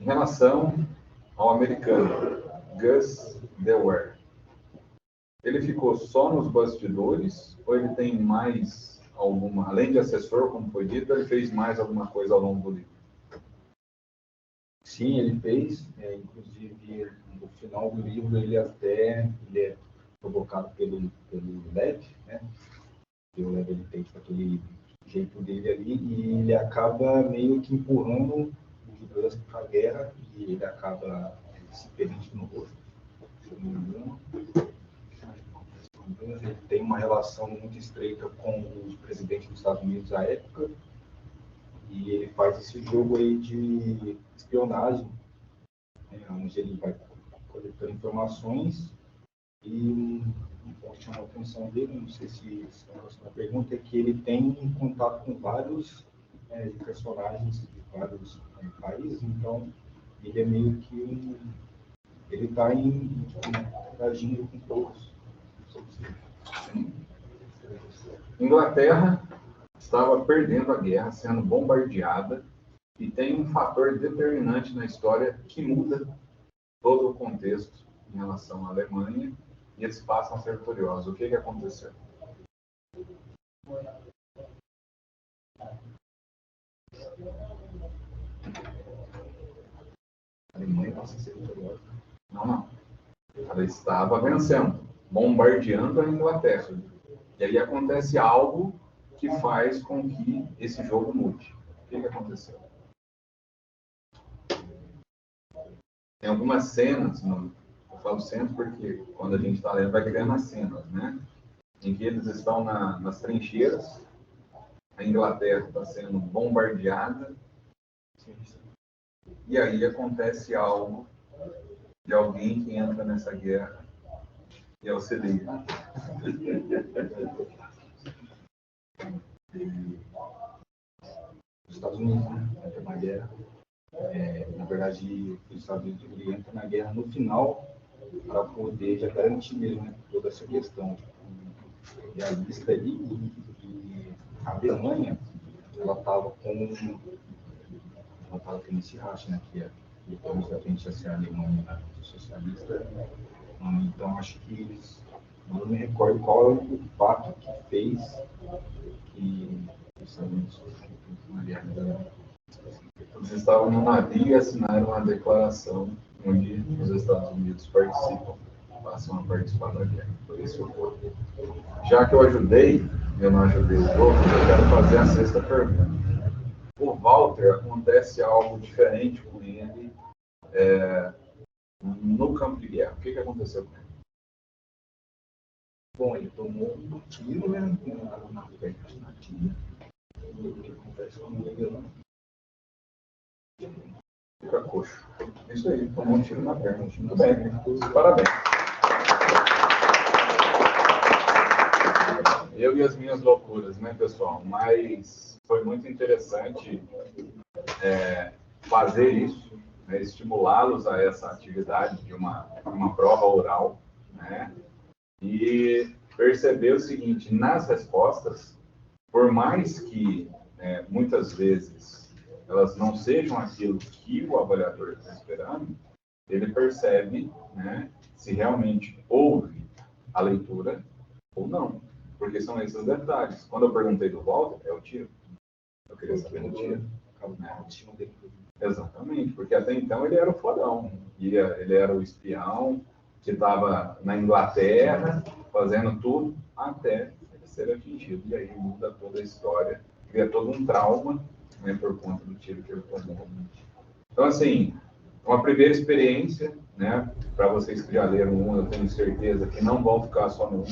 Em relação ao americano Gus Dewar, ele ficou só nos bastidores ou ele tem mais alguma, além de assessor, como foi dito, ele fez mais alguma coisa ao longo do livro? Sim, ele fez, inclusive no final do livro ele é provocado pelo Lev, né? E o Lev ele tem aquele jeito dele ali e ele acaba meio que empurrando o Gus para a guerra e ele acaba esse pendente no rosto. Se eu não me engano. Ele tem uma relação muito estreita com o presidente dos Estados Unidos à época, e ele faz esse jogo aí de espionagem, onde ele vai coletando informações, e um ponto que chama a atenção dele, não sei se é uma pergunta, é que ele tem contato com vários personagens de vários países, então ele é meio que ele está interagindo com todos. Inglaterra estava perdendo a guerra, sendo bombardeada, e tem um fator determinante na história que muda todo o contexto em relação à Alemanha, e eles passam a ser vitoriosos. O que aconteceu? A Alemanha passa a ser vitoriosa. Não. Ela estava vencendo, bombardeando a Inglaterra. E aí acontece algo que faz com que esse jogo mude. O que aconteceu? Tem algumas cenas, eu falo cenas porque quando a gente está lendo vai criando as cenas, né? Em que eles estão nas trincheiras, a Inglaterra está sendo bombardeada, e aí acontece algo de alguém que entra nessa guerra, e é o CDI. Os Estados Unidos, né, entra na guerra. Na verdade, os Estados Unidos ele entra na guerra no final para poder já garantir mesmo, né, toda essa questão realista ali. E a Alemanha, ela estava tendo esse racha, né, que depois da frente ia ser a Alemanha socialista. Então, acho que eles, eu não me recordo qual é o fato que fez que os Estados Unidos na guerra. Eles estavam no navio e assinaram uma declaração onde os Estados Unidos participam, passam a participar da guerra. Por isso eu vou. Já que eu não ajudei os outros, eu quero fazer a sexta pergunta. O Walter, acontece algo diferente com ele no campo de guerra. O que aconteceu com ele? Bom, ele tomou um tiro, né, na tira. E o que acontece com ele lá? Fica coxo. Isso aí, tomou um tiro na perna. Muito bem, parabéns. Eu e as minhas loucuras, né, pessoal? Mas foi muito interessante fazer isso, né, estimulá-los a essa atividade de uma prova oral, né? E perceber o seguinte, nas respostas, por mais que muitas vezes elas não sejam aquilo que o avaliador está esperando, ele percebe, né, se realmente houve a leitura ou não, porque são esses detalhes. Quando eu perguntei do Walter, é o tiro. Eu queria saber do tiro. Exatamente, porque até então ele era o fodão, ele era o espião que estava na Inglaterra fazendo tudo até ele ser atingido, e aí muda toda a história, cria todo um trauma, né, por conta do tiro que ele tomou. Então, assim, uma primeira experiência, né, para vocês que já leram um, eu tenho certeza que não vão ficar só no um.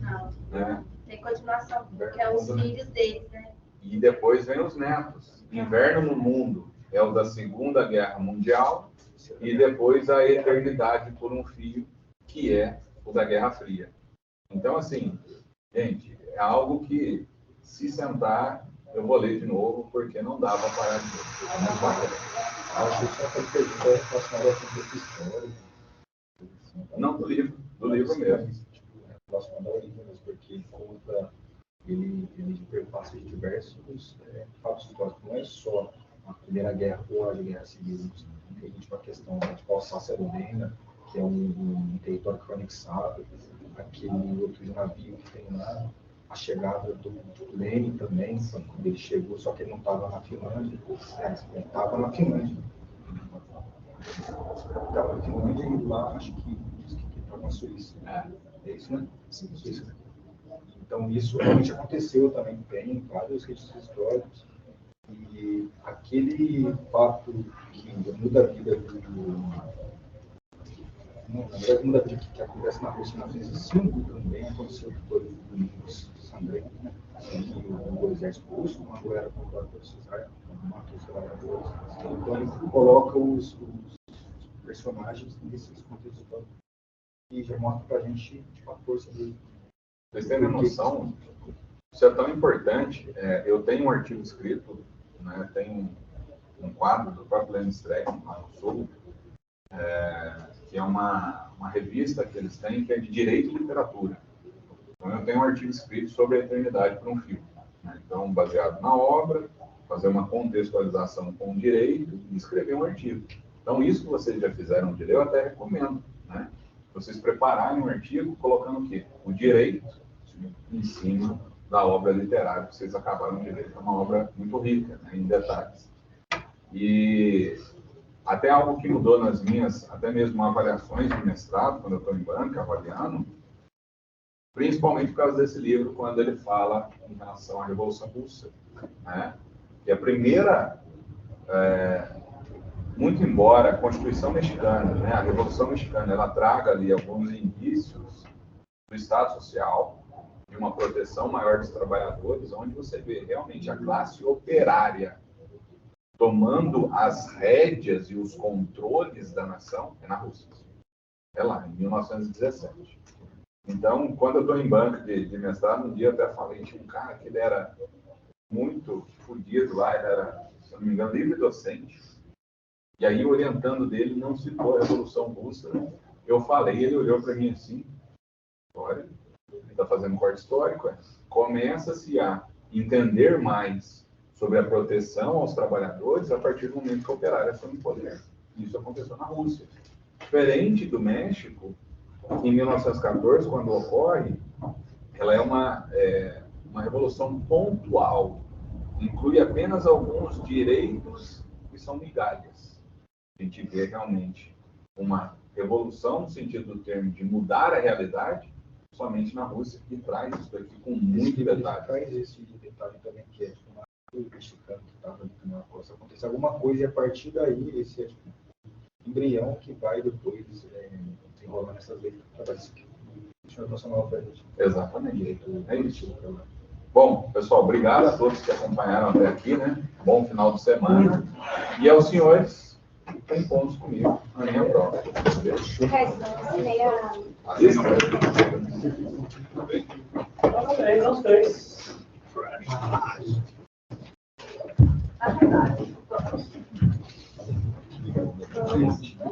Não. Né? Tem continuação, porque é os filhos deles, né? E depois vem os netos. Inverno no Mundo é o da Segunda Guerra Mundial, e depois a Eternidade por um Fio, que é o da Guerra Fria. Então, assim, gente, é algo que, se sentar, eu vou ler de novo, porque não dá para parar de ler. Você só tem pergunta relacionada a essa história. Não, do livro mesmo. Relacionado ao livro mesmo, porque ele conta, ele perpassa de diversos fatos históricos, não é só a Primeira Guerra ou a Guerra Civil. Tem tipo a questão de Alsácia-Lorena, que é um território que foi anexado, aquele outro navio que tem lá, a chegada do Lenin também, quando ele chegou, só que ele não estava na Finlândia, ele estava na Finlândia. Estava na Finlândia e lá, acho que estava na Suíça. É isso, né? Sim, Suíça. Então, isso realmente aconteceu também, tem vários registros históricos. E aquele fato que muda a vida Na verdade, uma das que acontece na Rússia em 1905 também aconteceu que foi domingos sangrentos, né? O exército russo, quando era comprado pelo Cesar, matou os trabalhadores. Então, ele coloca os personagens nesses contextos históricos e já mostra pra gente a força dele. Vocês têm noção? Isso é tão importante. Eu tenho um artigo escrito, né, tem um quadro do próprio Lenin Streck, lá no Sul, que é uma revista que eles têm, que é de Direito e Literatura. Então, eu tenho um artigo escrito sobre a eternidade para um filme. Né? Então, baseado na obra, fazer uma contextualização com o direito e escrever um artigo. Então, isso que vocês já fizeram de ler, eu até recomendo. Né? Vocês prepararem um artigo colocando o quê? O direito em cima da obra literária que vocês acabaram de ler. É uma obra muito rica, né, em detalhes. E até algo que mudou nas minhas, até mesmo avaliações de mestrado, quando eu estou em banca avaliando, principalmente por causa desse livro, quando ele fala em relação à Revolução Russa. Né? E a primeira, muito embora a Constituição Mexicana, né, a Revolução Mexicana, ela traga ali alguns indícios do Estado Social, de uma proteção maior dos trabalhadores, onde você vê realmente a classe operária tomando as rédeas e os controles da nação, é na Rússia. É lá, em 1917. Então, quando eu estou em banca de mestrado, um dia eu até falei, tinha um cara que ele era muito fodido lá, ele era, se eu não me engano, livre docente. E aí, orientando dele, não citou a Revolução Russa. Né? Eu falei, ele olhou para mim assim, olha, ele está fazendo um corte histórico, começa-se a entender mais sobre a proteção aos trabalhadores a partir do momento que a operária foi no poder. Isso aconteceu na Rússia. Diferente do México, em 1914, quando ocorre, ela é uma revolução pontual. Inclui apenas alguns direitos que são migalhas. A gente vê realmente uma revolução, no sentido do termo de mudar a realidade, somente na Rússia, que traz isso aqui com muito detalhe. Traz esse detalhe também, que é o mexicano que estava ali na costa. Acontece alguma coisa e a partir daí, esse embrião que vai depois desenrolando essas leis trabalhistas. Exatamente. É isso. Bom, pessoal, obrigado a todos que acompanharam até aqui, né? Bom final de semana. E aos senhores que têm pontos comigo na minha prova. Nós três. Vamos que